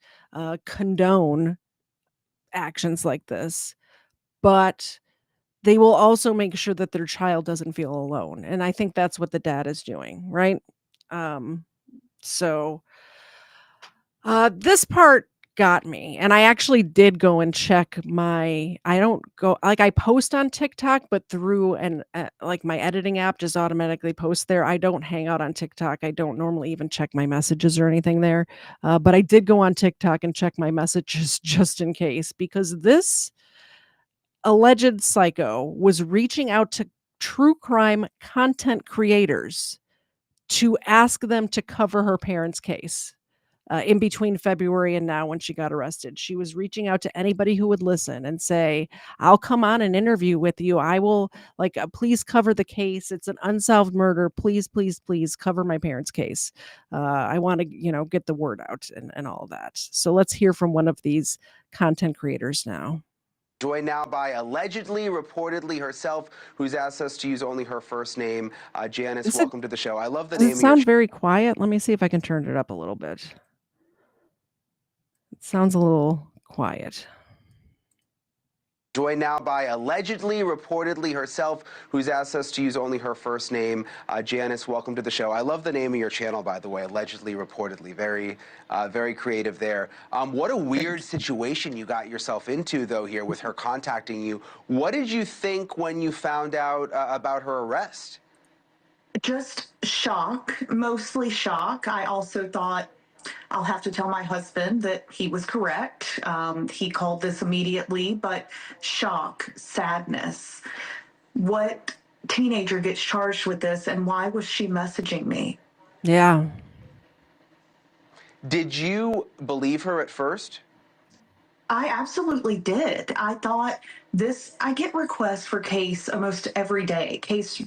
condone actions like this, but they will also make sure that their child doesn't feel alone. And I think that's what the dad is doing, right? So this part got me, and I actually did go and check I don't go, like, I post on TikTok, but through an like my editing app just automatically posts there. I don't hang out on TikTok. I don't normally even check my messages or anything there. But I did go on TikTok and check my messages just in case, because this alleged psycho was reaching out to true crime content creators to ask them to cover her parents' case in between February and now when she got arrested. She was reaching out to anybody who would listen and say, I'll come on an interview with you. I will, please cover the case. It's an unsolved murder. Please, please, please cover my parents' case. I want to, get the word out and all of that. So let's hear from one of these content creators now. Joined now by allegedly, reportedly herself, who's asked us to use only her first name. Janice, welcome to the show. I love the name. Does it sound very quiet? Let me see if I can turn it up a little bit. It sounds a little quiet. Joined now by allegedly, reportedly herself, who's asked us to use only her first name. Janice, welcome to the show. I love the name of your channel, by the way, allegedly, reportedly. Very creative there. What a weird situation you got yourself into, though, here with her contacting you. What did you think when you found out about her arrest? Just shock, mostly shock. I also thought, I'll have to tell my husband that he was correct. He called this immediately, but shock, sadness. What teenager gets charged with this, and why was she messaging me? Yeah. Did you believe her at first? I absolutely did. I thought I get requests for case almost every day, case,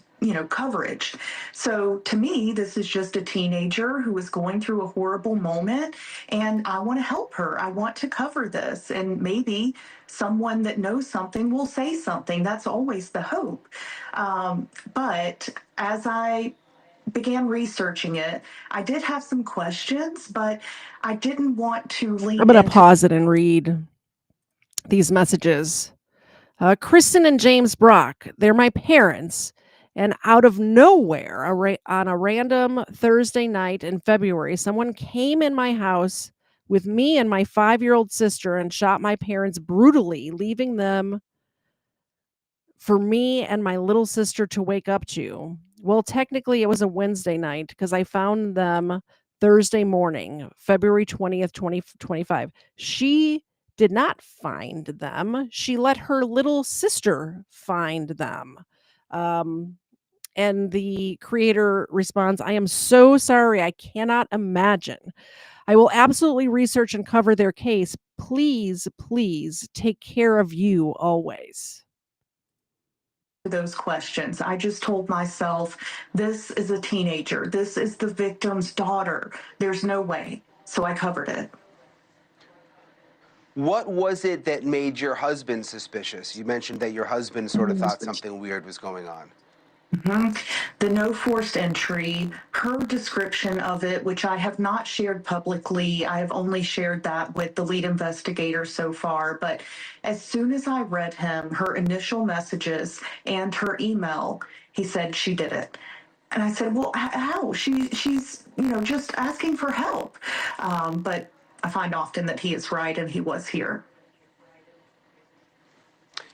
coverage. So to me, this is just a teenager who is going through a horrible moment, and I want to help her. I want to cover this, and maybe someone that knows something will say something. That's always the hope. But as I began researching it, I did have some questions, but I didn't want to lean I'm going to into pause it and read these messages. Kristen and James Brock, they're my parents. And out of nowhere, on a random Thursday night in February, someone came in my house with me and my 5-year-old sister and shot my parents brutally, leaving them for me and my little sister to wake up to. Well, technically, it was a Wednesday night because I found them Thursday morning, February 20th, 2025. She did not find them. She let her little sister find them. And the creator responds, I am so sorry. I cannot imagine. I will absolutely research and cover their case. Please, please take care of you always. those questions. I just told myself, this is a teenager. This is the victim's daughter. There's no way. So I covered it. What was it that made your husband suspicious? You mentioned that your husband sort of thought something weird was going on. The no forced entry, her description of it, which I have not shared publicly, I have only shared that with the lead investigator so far. But as soon as I read him, her initial messages and her email, he said she did it. And I said, well, how? She's, just asking for help. But I find often that he is right, and he was here.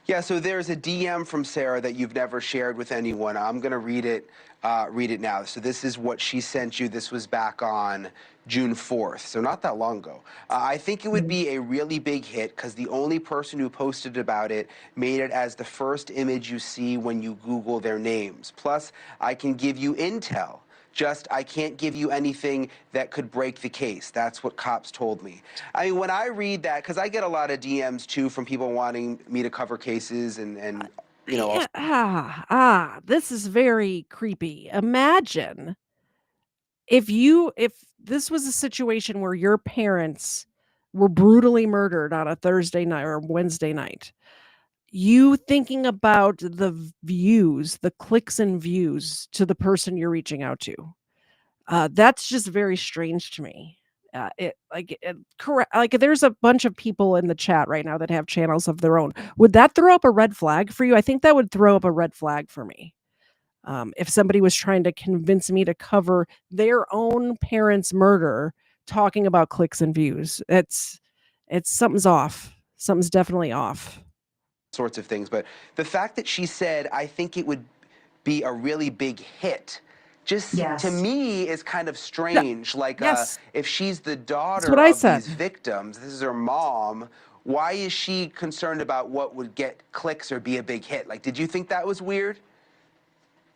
Yeah, so there's a DM from Sarah that you've never shared with anyone. I'm going to read it now. So this is what she sent you. This was back on June 4th, so not that long ago. I think it would be a really big hit because the only person who posted about it made it as the first image you see when you Google their names. Plus, I can give you intel. Just, I can't give you anything that could break the case. That's what cops told me. I mean, when I read that, because I get a lot of DMs, too, from people wanting me to cover cases and this is very creepy. Imagine if this was a situation where your parents were brutally murdered on a Thursday night or Wednesday night. You thinking about the views, the clicks and views to the person you're reaching out to. That's just very strange to me. Correct. Like, there's a bunch of people in the chat right now that have channels of their own. Would that throw up a red flag for you? I think that would throw up a red flag for me. If somebody was trying to convince me to cover their own parents' murder, talking about clicks and views, it's something's off. Something's definitely off. Sorts of things. But the fact that she said, I think it would be a really big hit, just to me is kind of strange. If she's the daughter of these victims, this is her mom, why is she concerned about what would get clicks or be a big hit? Like, did you think that was weird?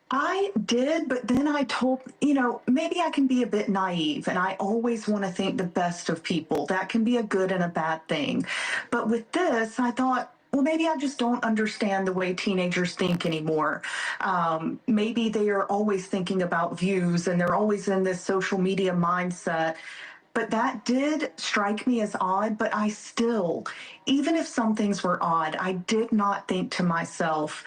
I did, but then I told, maybe I can be a bit naive, and I always want to think the best of people. That can be a good and a bad thing. But with this, I thought, well, maybe I just don't understand the way teenagers think anymore. Maybe they are always thinking about views, and they're always in this social media mindset. But that did strike me as odd, but I still, even if some things were odd, I did not think to myself,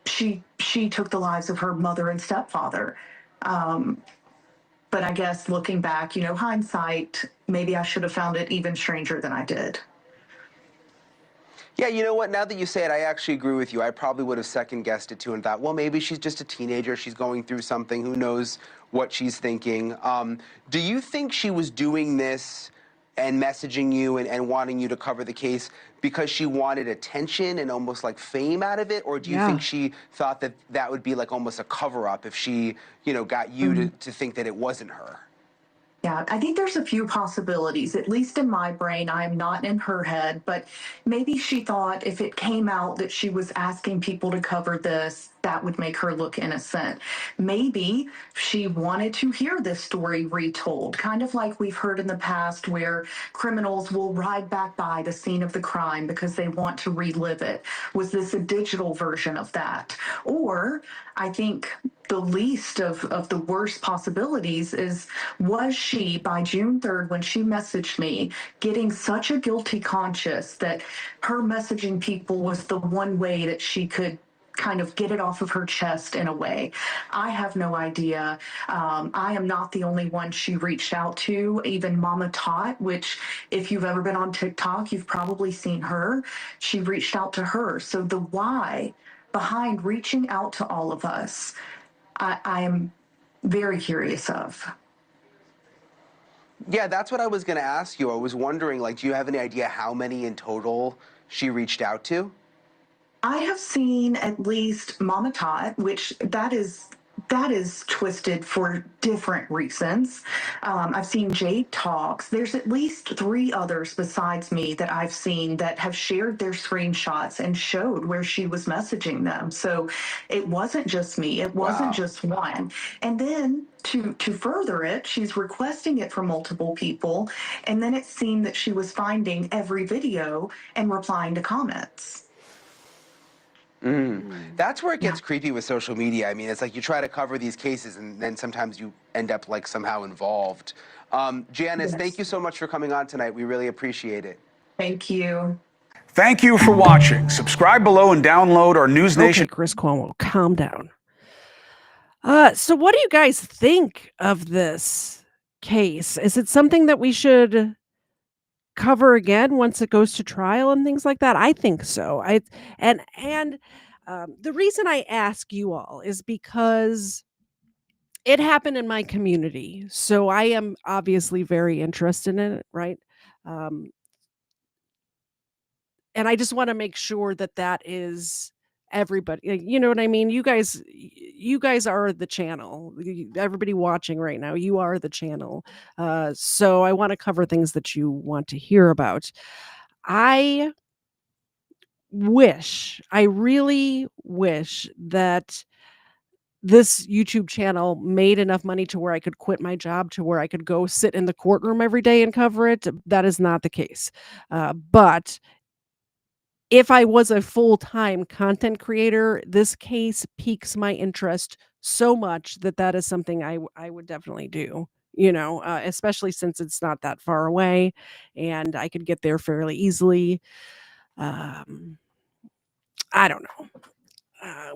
she took the lives of her mother and stepfather. But I guess looking back, hindsight, maybe I should have found it even stranger than I did. Yeah, you know what? Now that you say it, I actually agree with you. I probably would have second-guessed it, too, and thought, well, maybe she's just a teenager. She's going through something. Who knows what she's thinking? Do you think she was doing this and messaging you and wanting you to cover the case because she wanted attention and almost like fame out of it? Or do you think she thought that that would be like almost a cover-up if she, got you to think that it wasn't her? Yeah, I think there's a few possibilities. At least in my brain, I am not in her head, but maybe she thought if it came out that she was asking people to cover this, that would make her look innocent. Maybe she wanted to hear this story retold, kind of like we've heard in the past where criminals will ride back by the scene of the crime because they want to relive it. Was this a digital version of that? Or I think the least of the worst possibilities is, was she, by June 3rd, when she messaged me, getting such a guilty conscience that her messaging people was the one way that she could kind of get it off of her chest in a way? I have no idea. I am not the only one she reached out to. Even Mama Tot, which if you've ever been on TikTok, you've probably seen her. She reached out to her. So the why behind reaching out to all of us, I am very curious of. Yeah, that's what I was going to ask you. I was wondering, do you have any idea how many in total she reached out to? I have seen at least Mama Tot, which that is twisted for different reasons. I've seen Jade Talks. There's at least 3 others besides me that I've seen that have shared their screenshots and showed where she was messaging them. So it wasn't just me. It wasn't just one. And then to further it, she's requesting it from multiple people. And then it seemed that she was finding every video and replying to comments. That's where it gets creepy with social media. I mean, it's like you try to cover these cases and then sometimes you end up like somehow involved. Janice, thank you so much for coming on tonight. We really appreciate it. Thank you. Thank you for watching. Subscribe below and download our News Nation. Okay, Chris Cuomo, calm down. So what do you guys think of this case? Is it something that we should cover again once it goes to trial and things like that? I think so. The reason I ask you all is because it happened in my community. So I am obviously very interested in it, right? Um, and I just want to make sure that that is everybody. You know what I mean? You guys are the channel. Everybody watching right now, you are the channel. So I want to cover things that you want to hear about. I really wish that this YouTube channel made enough money to where I could quit my job, to where I could go sit in the courtroom every day and cover it. That is not the case. But if I was a full-time content creator, this case piques my interest so much that is something I would definitely do, especially since it's not that far away and I could get there fairly easily. I don't know.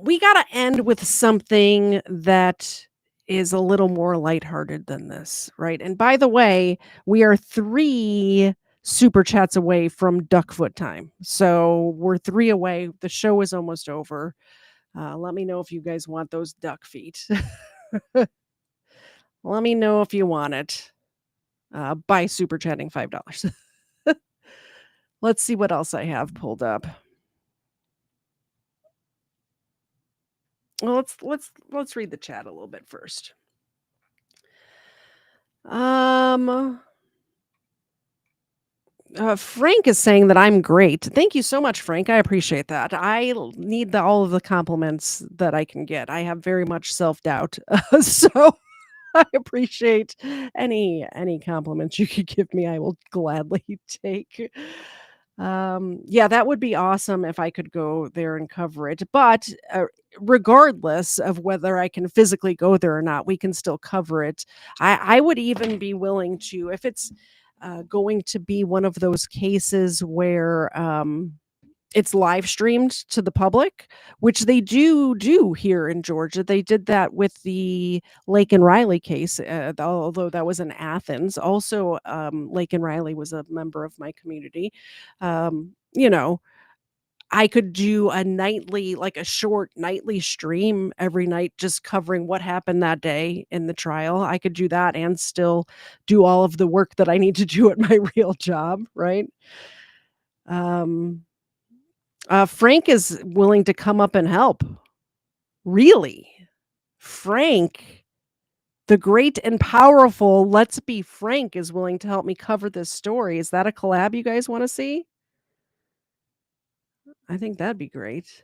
We got to end with something that is a little more lighthearted than this, right? And by the way, we are 3 super chats away from Duckfoot time. So we're 3 away. The show is almost over. Let me know if you guys want those duck feet. Let me know if you want it by super chatting $5. Let's see what else I have pulled up. Well, let's read the chat a little bit first. Frank is saying that I'm great. Thank you so much, Frank. I appreciate that. I need all of the compliments that I can get. I have very much self-doubt. So I appreciate any compliments you could give me. I will gladly take. Yeah, that would be awesome if I could go there and cover it. But regardless of whether I can physically go there or not, we can still cover it. I would even be willing to, if it's going to be one of those cases where it's live streamed to the public, which they do here in Georgia. They did that with the Lake and Riley case, although that was in Athens. Also, Lake and Riley was a member of my community. I could do a short nightly stream every night, just covering what happened that day in the trial. I could do that and still do all of the work that I need to do at my real job, right? Frank is willing to come up and help. Really? Frank, the great and powerful Let's Be Frank, is willing to help me cover this story. Is that a collab you guys want to see? I think that'd be great.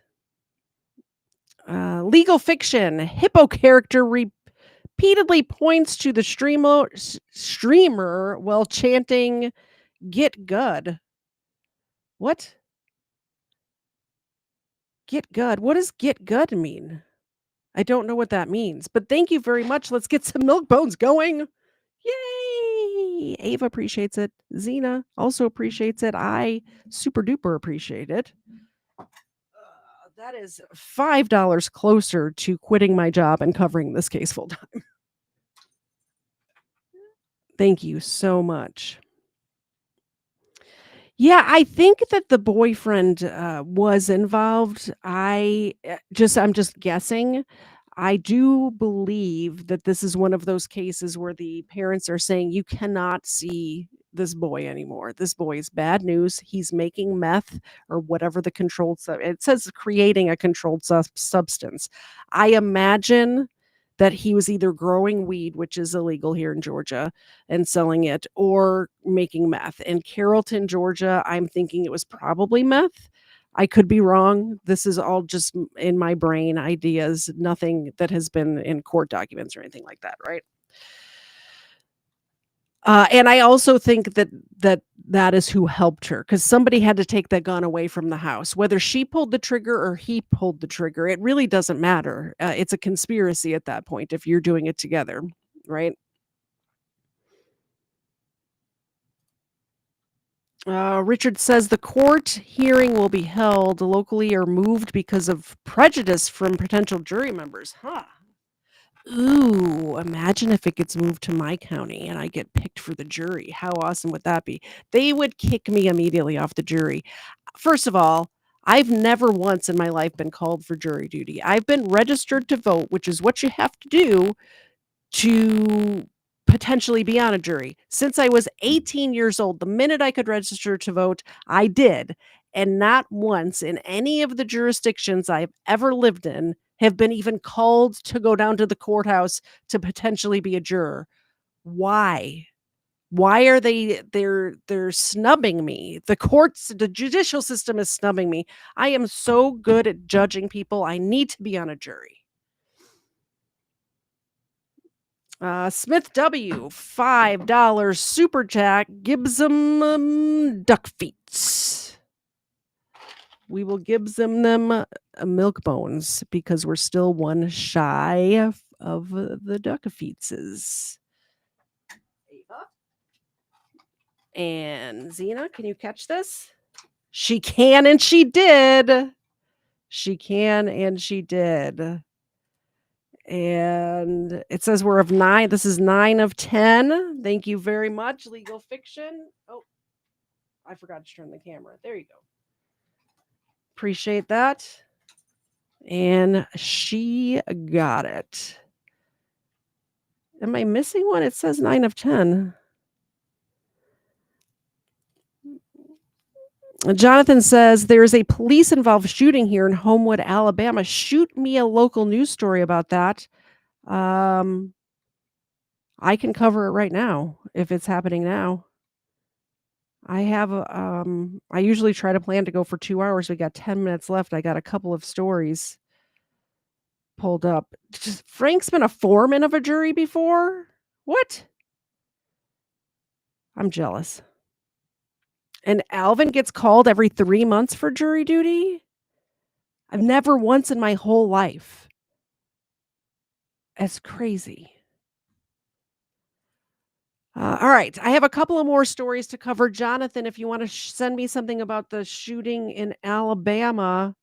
Legal fiction. Hippo character repeatedly points to the streamer while chanting, "Get good." What? Get good. What does get good mean? I don't know what that means, but thank you very much. Let's get some milk bones going. Yay! Ava appreciates it. Zena also appreciates it. I super duper appreciate it. That is $5 closer to quitting my job and covering this case full time. Thank you so much. Yeah, I think that the boyfriend was involved. I'm just guessing. I do believe that this is one of those cases where the parents are saying you cannot see this boy anymore. This boy is bad news. He's making meth or whatever the controlled it says creating a controlled substance. I imagine that he was either growing weed, which is illegal here in Georgia, and selling it, or making meth. In Carrollton, Georgia, I'm thinking it was probably meth. I could be wrong. This is all just in my brain ideas, nothing that has been in court documents or anything like that, right? And I also think that is who helped her, because somebody had to take that gun away from the house. Whether she pulled the trigger or he pulled the trigger, it really doesn't matter. It's a conspiracy at that point if you're doing it together, right? Richard says the court hearing will be held locally or moved because of prejudice from potential jury members. Huh. Ooh, imagine if it gets moved to my county and I get picked for the jury. How awesome would that be? They would kick me immediately off the jury. First of all, I've never once in my life been called for jury duty. I've been registered to vote, which is what you have to do to potentially be on a jury. Since I was 18 years old, the minute I could register to vote, I did. And not once in any of the jurisdictions I've ever lived in have been even called to go down to the courthouse to potentially be a juror. Why? Why are they're snubbing me? The judicial system is snubbing me. I am so good at judging people. I need to be on a jury. Smith W, $5 super jack gives them duck feet. We will give them milk bones because we're still one shy of the duck feetses. And Zena, can you catch this? She can and she did. She can and she did. And it says we're of 9. This is 9 of 10. Thank you very much, Legal Fiction. Oh, I forgot to turn the camera. There you go. Appreciate that. And she got it. Am I missing one? It says 9 of 10. Jonathan says there's a police-involved shooting here in Homewood, Alabama. Shoot me a local news story about that. I can cover it right now if it's happening now. I have I usually try to plan to go for 2 hours. We got 10 minutes left. I got a couple of stories pulled up. Frank's been a foreman of a jury before? What? I'm jealous. And Alvin gets called every 3 months for jury duty? I've never once in my whole life. That's crazy. All right. I have a couple of more stories to cover. Jonathan, if you want to send me something about the shooting in Alabama,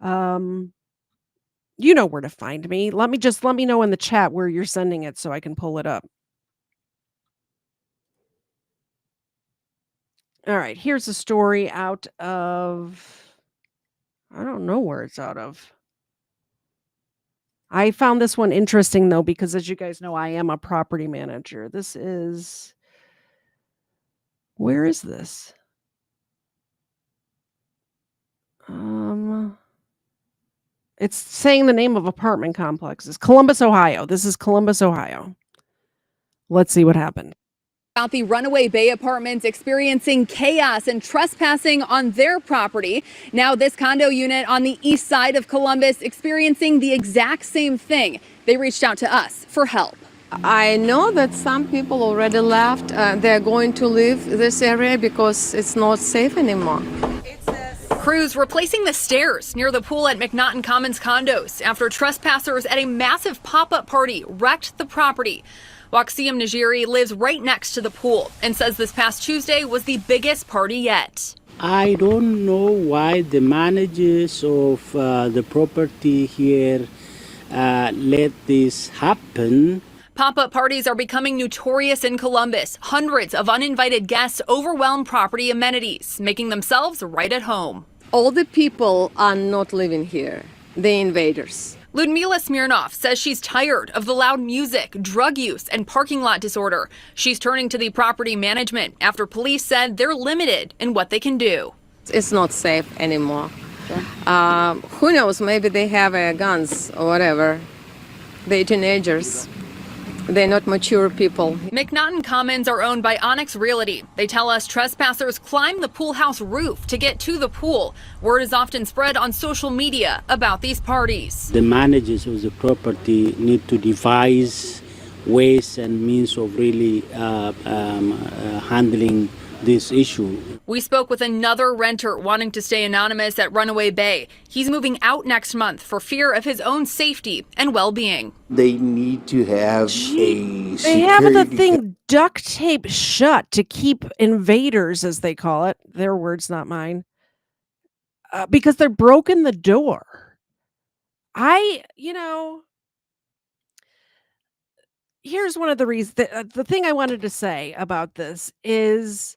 you know where to find me. Let me know in the chat where you're sending it so I can pull it up. All right. Here's a story out of, I don't know where it's out of. I found this one interesting, though, because as you guys know, I am a property manager. This is, where is this? It's saying the name of apartment complexes. Columbus, Ohio. This is Columbus, Ohio. Let's see what happened. About the Runaway Bay Apartments experiencing chaos and trespassing on their property. Now this condo unit on the east side of Columbus experiencing the exact same thing. They reached out to us for help. I know that some people already left. They're going to leave this area because it's not safe anymore. Crews replacing the stairs near the pool at McNaughton Commons condos after trespassers at a massive pop-up party wrecked the property. Waksiem Najiri lives right next to the pool and says this past Tuesday was the biggest party yet. I don't know why the managers of the property here let this happen. Pop-up parties are becoming notorious in Columbus. Hundreds of uninvited guests overwhelm property amenities, making themselves right at home. All the people are not living here, the invaders. Ludmila Smirnov says she's tired of the loud music, drug use, and parking lot disorder. She's turning to the property management after police said they're limited in what they can do. It's not safe anymore. Who knows, maybe they have guns or whatever. They're teenagers. They're not mature people. McNaughton Commons are owned by Onyx Realty. They tell us trespassers climb the pool house roof to get to the pool. Word is often spread on social media about these parties. The managers of the property need to devise ways and means of really handling this issue. We spoke with another renter wanting to stay anonymous at Runaway Bay. He's moving out next month for fear of his own safety and well-being. They need to have a They have the security thing duct taped shut to keep invaders, as they call it. Their words, not mine. Because they're broken the door. Here's one of the reasons. The thing I wanted to say about this is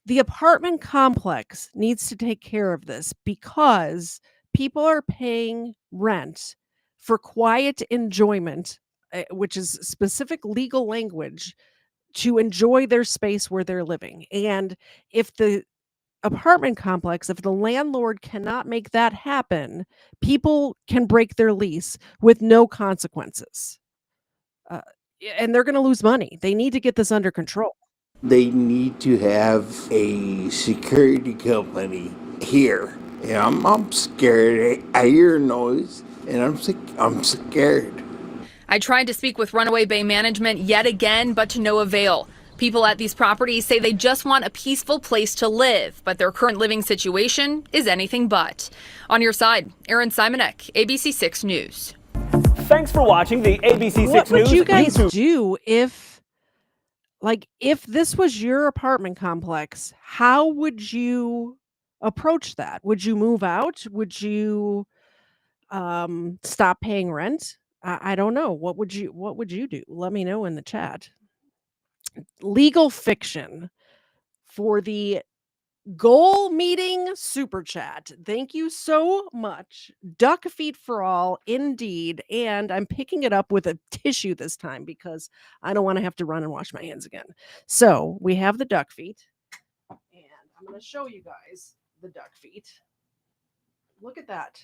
the apartment complex needs to take care of this because people are paying rent for quiet enjoyment, which is specific legal language, to enjoy their space where they're living. And if the apartment complex, if the landlord cannot make that happen, people can break their lease with no consequences. And they're going to lose money. They need to get this under control. They need to have a security company here. And I'm scared. I hear noise and I'm scared. I tried to speak with Runaway Bay management yet again, but to no avail. People at these properties say they just want a peaceful place to live, but their current living situation is anything but. On your side, Aaron Simonek, ABC 6 News. Thanks for watching the ABC 6 News. What would you guys YouTube. do if this was your apartment complex? How would you approach that? Would you move out? Would you stop paying rent? I don't know. What would you do? Let me know in the chat. Legal fiction for the goal meeting super chat. Thank you so much. Duck feet for all, indeed. And I'm picking it up with a tissue this time because I don't want to have to run and wash my hands again. So we have the duck feet, and I'm going to show you guys the duck feet. Look at that.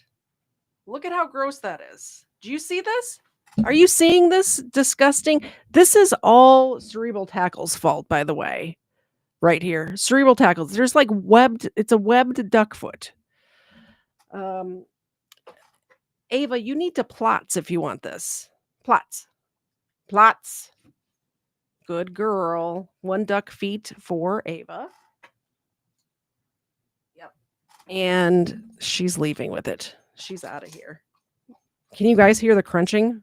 Look at how gross that is. Do you see this? Are you seeing this disgusting? This is all Cerebral Tackle's fault, by the way. Right here. Cerebral Tackles. There's like it's a webbed duck foot. Ava, you need to plots if you want this. Plots. Good girl. 1 duck feet for Ava. Yep. And she's leaving with it. She's out of here. Can you guys hear the crunching?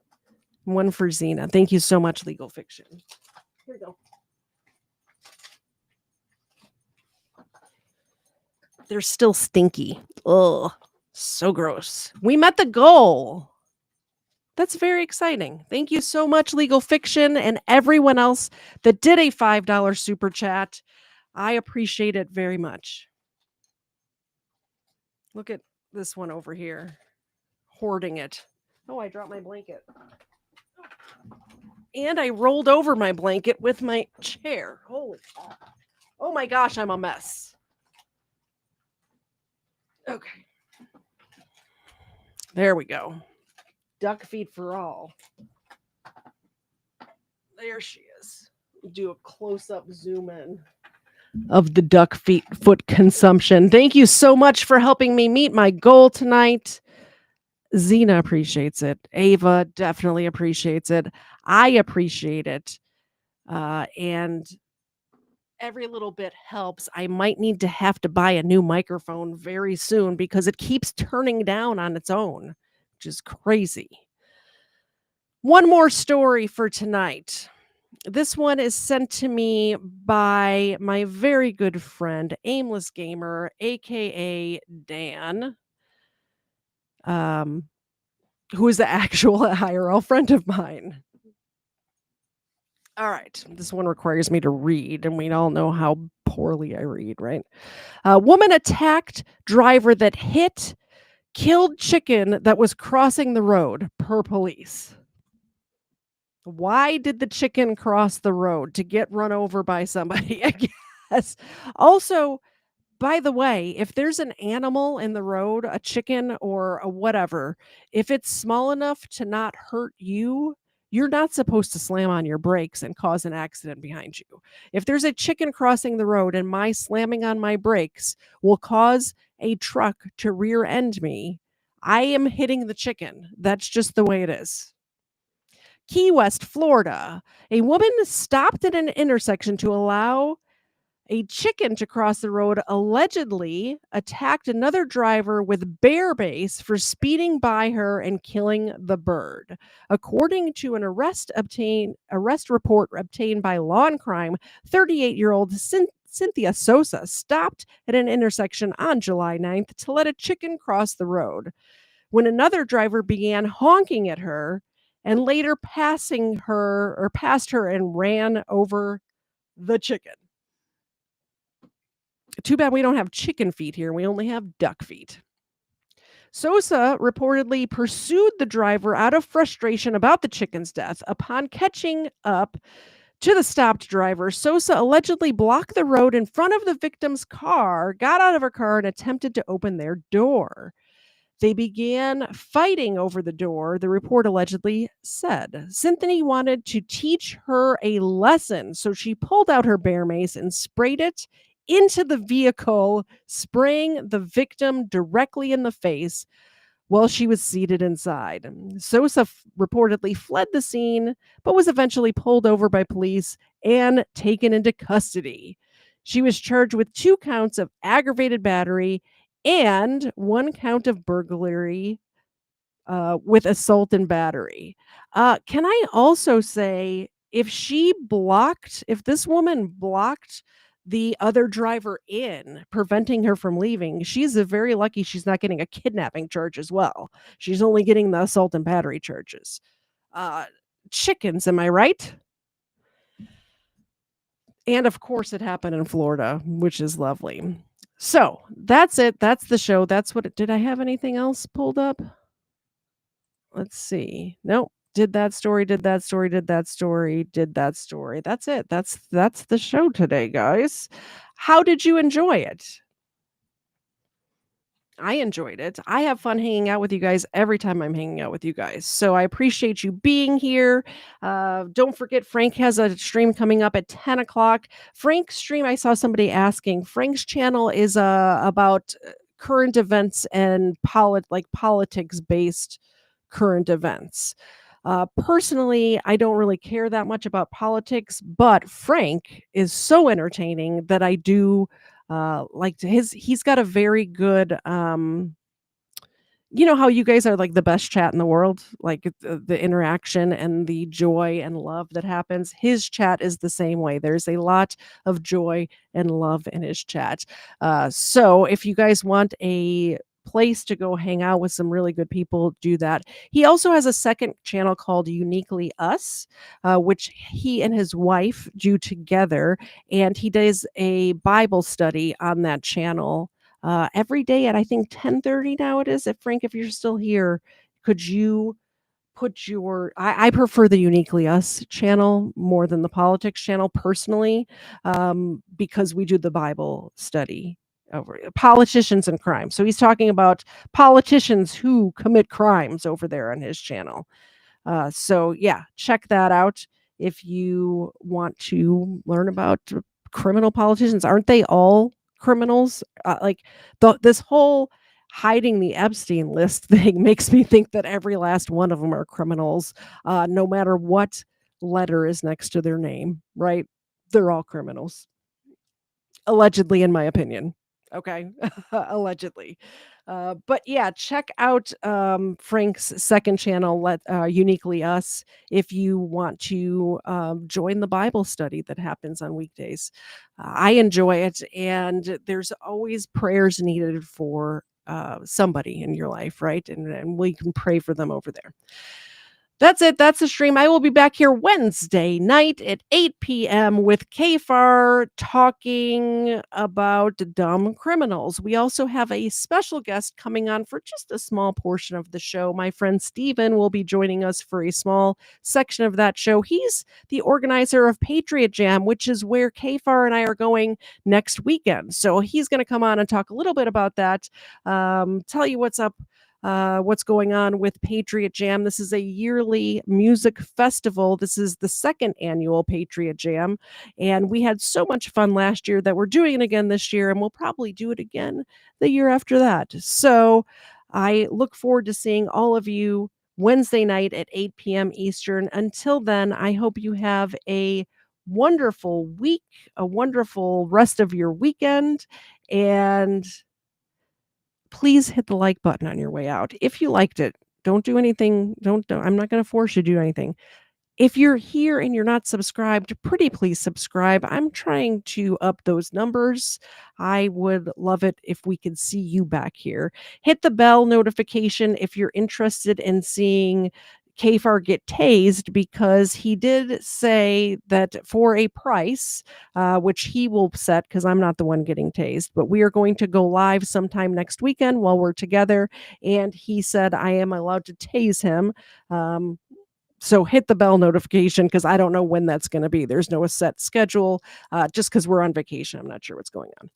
1 for Xena. Thank you so much, Legal Fiction. Here we go. They're still stinky. Ugh, so gross. We met the goal. That's very exciting. Thank you so much, Legal Fiction, and everyone else that did a $5 super chat. I appreciate it very much. Look at this one over here. Hoarding it. Oh, I dropped my blanket. And I rolled over my blanket with my chair. Holy cow. Oh my gosh, I'm a mess. Okay. There we go. Duck feet for all. There she is. Do a close-up zoom in of the duck foot consumption. Thank you so much for helping me meet my goal tonight. Xena appreciates it. Ava definitely appreciates it. I appreciate it. And every little bit helps. I might need to have to buy a new microphone very soon because it keeps turning down on its own, which is crazy. One more story for tonight. This one is sent to me by my very good friend, Aimless Gamer, aka Dan, who is the actual IRL friend of mine. All right, this one requires me to read, and we all know how poorly I read, right? Woman attacked driver that killed chicken that was crossing the road, per police. Why did the chicken cross the road? To get run over by somebody, I guess. Also, by the way, if there's an animal in the road, a chicken or a whatever, if it's small enough to not hurt you, you're not supposed to slam on your brakes and cause an accident behind you. If there's a chicken crossing the road and my slamming on my brakes will cause a truck to rear end me, I am hitting the chicken. That's just the way it is. Key West, Florida. A woman stopped at an intersection to allow a chicken to cross the road, allegedly attacked another driver with bear mace for speeding by her and killing the bird. According to an arrest report obtained by Law and Crime, 38-year-old Cynthia Sosa stopped at an intersection on July 9th to let a chicken cross the road when another driver began honking at her and later passed her and ran over the chicken. Too bad we don't have chicken feet here. We only have duck feet. Sosa reportedly pursued the driver out of frustration about the chicken's death. Upon catching up to the stopped driver, Sosa allegedly blocked the road in front of the victim's car, got out of her car, and attempted to open their door. They began fighting over the door, the report allegedly said. Cynthia wanted to teach her a lesson, so she pulled out her bear mace and sprayed it into the vehicle, spraying the victim directly in the face while she was seated inside. Sosa reportedly fled the scene, but was eventually pulled over by police and taken into custody. She was charged with 2 counts of aggravated battery and 1 count of burglary with assault and battery. Can I also say, if this woman blocked the other driver in, preventing her from leaving, she's very lucky she's not getting a kidnapping charge as well. She's only getting the assault and battery charges. Chickens, am I right? And of course it happened in Florida, which is lovely. So that's it. That's the show. That's what it did. I have anything else pulled up? Let's see. Nope. Did that story. That's it. That's the show today, guys. How did you enjoy it? I enjoyed it. I have fun hanging out with you guys every time I'm hanging out with you guys. So I appreciate you being here. Don't forget, Frank has a stream coming up at 10 o'clock. Frank's stream, I saw somebody asking. Frank's channel is about current events and politics-based current events. Personally, I don't really care that much about politics, but Frank is so entertaining that I do he's got a very good you know how you guys are like the best chat in the world, like the interaction and the joy and love that happens. His chat is the same way. There's a lot of joy and love in his chat. So if you guys want a place to go hang out with some really good people, do that. He also has a second channel called Uniquely Us, which he and his wife do together, and he does a Bible study on that channel every day at I think 10:30 now it is. Frank, if you're still here, could you put your I prefer the Uniquely Us channel more than the politics channel personally, because we do the Bible study over politicians and crime. So he's talking about politicians who commit crimes over there on his channel. So yeah, check that out if you want to learn about criminal politicians. Aren't they all criminals? This whole hiding the Epstein list thing makes me think that every last one of them are criminals, no matter what letter is next to their name, right? They're all criminals. Allegedly, in my opinion. Okay. Allegedly. But yeah, check out Frank's second channel, Uniquely Us, if you want to join the Bible study that happens on weekdays. I enjoy it, and there's always prayers needed for somebody in your life, right? And we can pray for them over there. That's it. That's the stream. I will be back here Wednesday night at 8 p.m. with Kfar talking about dumb criminals. We also have a special guest coming on for just a small portion of the show. My friend Steven will be joining us for a small section of that show. He's the organizer of Patriot Jam, which is where Kfar and I are going next weekend. So he's going to come on and talk a little bit about that, tell you what's up. What's going on with Patriot Jam. This is a yearly music festival. This is the second annual Patriot Jam, and we had so much fun last year that we're doing it again this year, and we'll probably do it again the year after that. So I look forward to seeing all of you Wednesday night at 8 p.m. Eastern. Until then, I hope you have a wonderful week, a wonderful rest of your weekend, and please hit the like button on your way out. If you liked it, don't do anything. I'm not going to force you to do anything. If you're here and you're not subscribed, pretty please subscribe. I'm trying to up those numbers. I would love it if we could see you back here. Hit the bell notification if you're interested in seeing Kafar get tased, because he did say that for a price, which he will set because I'm not the one getting tased, but we are going to go live sometime next weekend while we're together. And he said I am allowed to tase him. So hit the bell notification because I don't know when that's going to be. There's no set schedule just because we're on vacation. I'm not sure what's going on.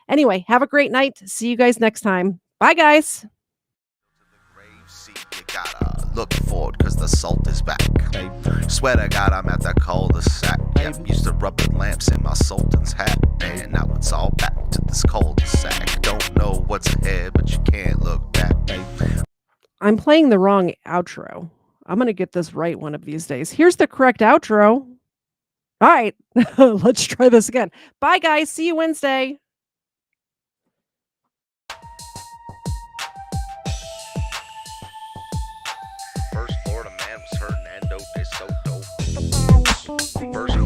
Anyway, have a great night. See you guys next time. Bye, guys. You gotta look for it, cause the salt is back. Swear to God, I'm at the cul-de-sac. Yep, used to rub the lamps in my sultan's hat. And now it's all back to this cul-de-sac. Don't know what's ahead, but you can't look back. I'm playing the wrong outro. I'm going to get this right one of these days. Here's the correct outro. All right, let's try this again. Bye, guys. See you Wednesday. First Florida man was Hernando de Soto. First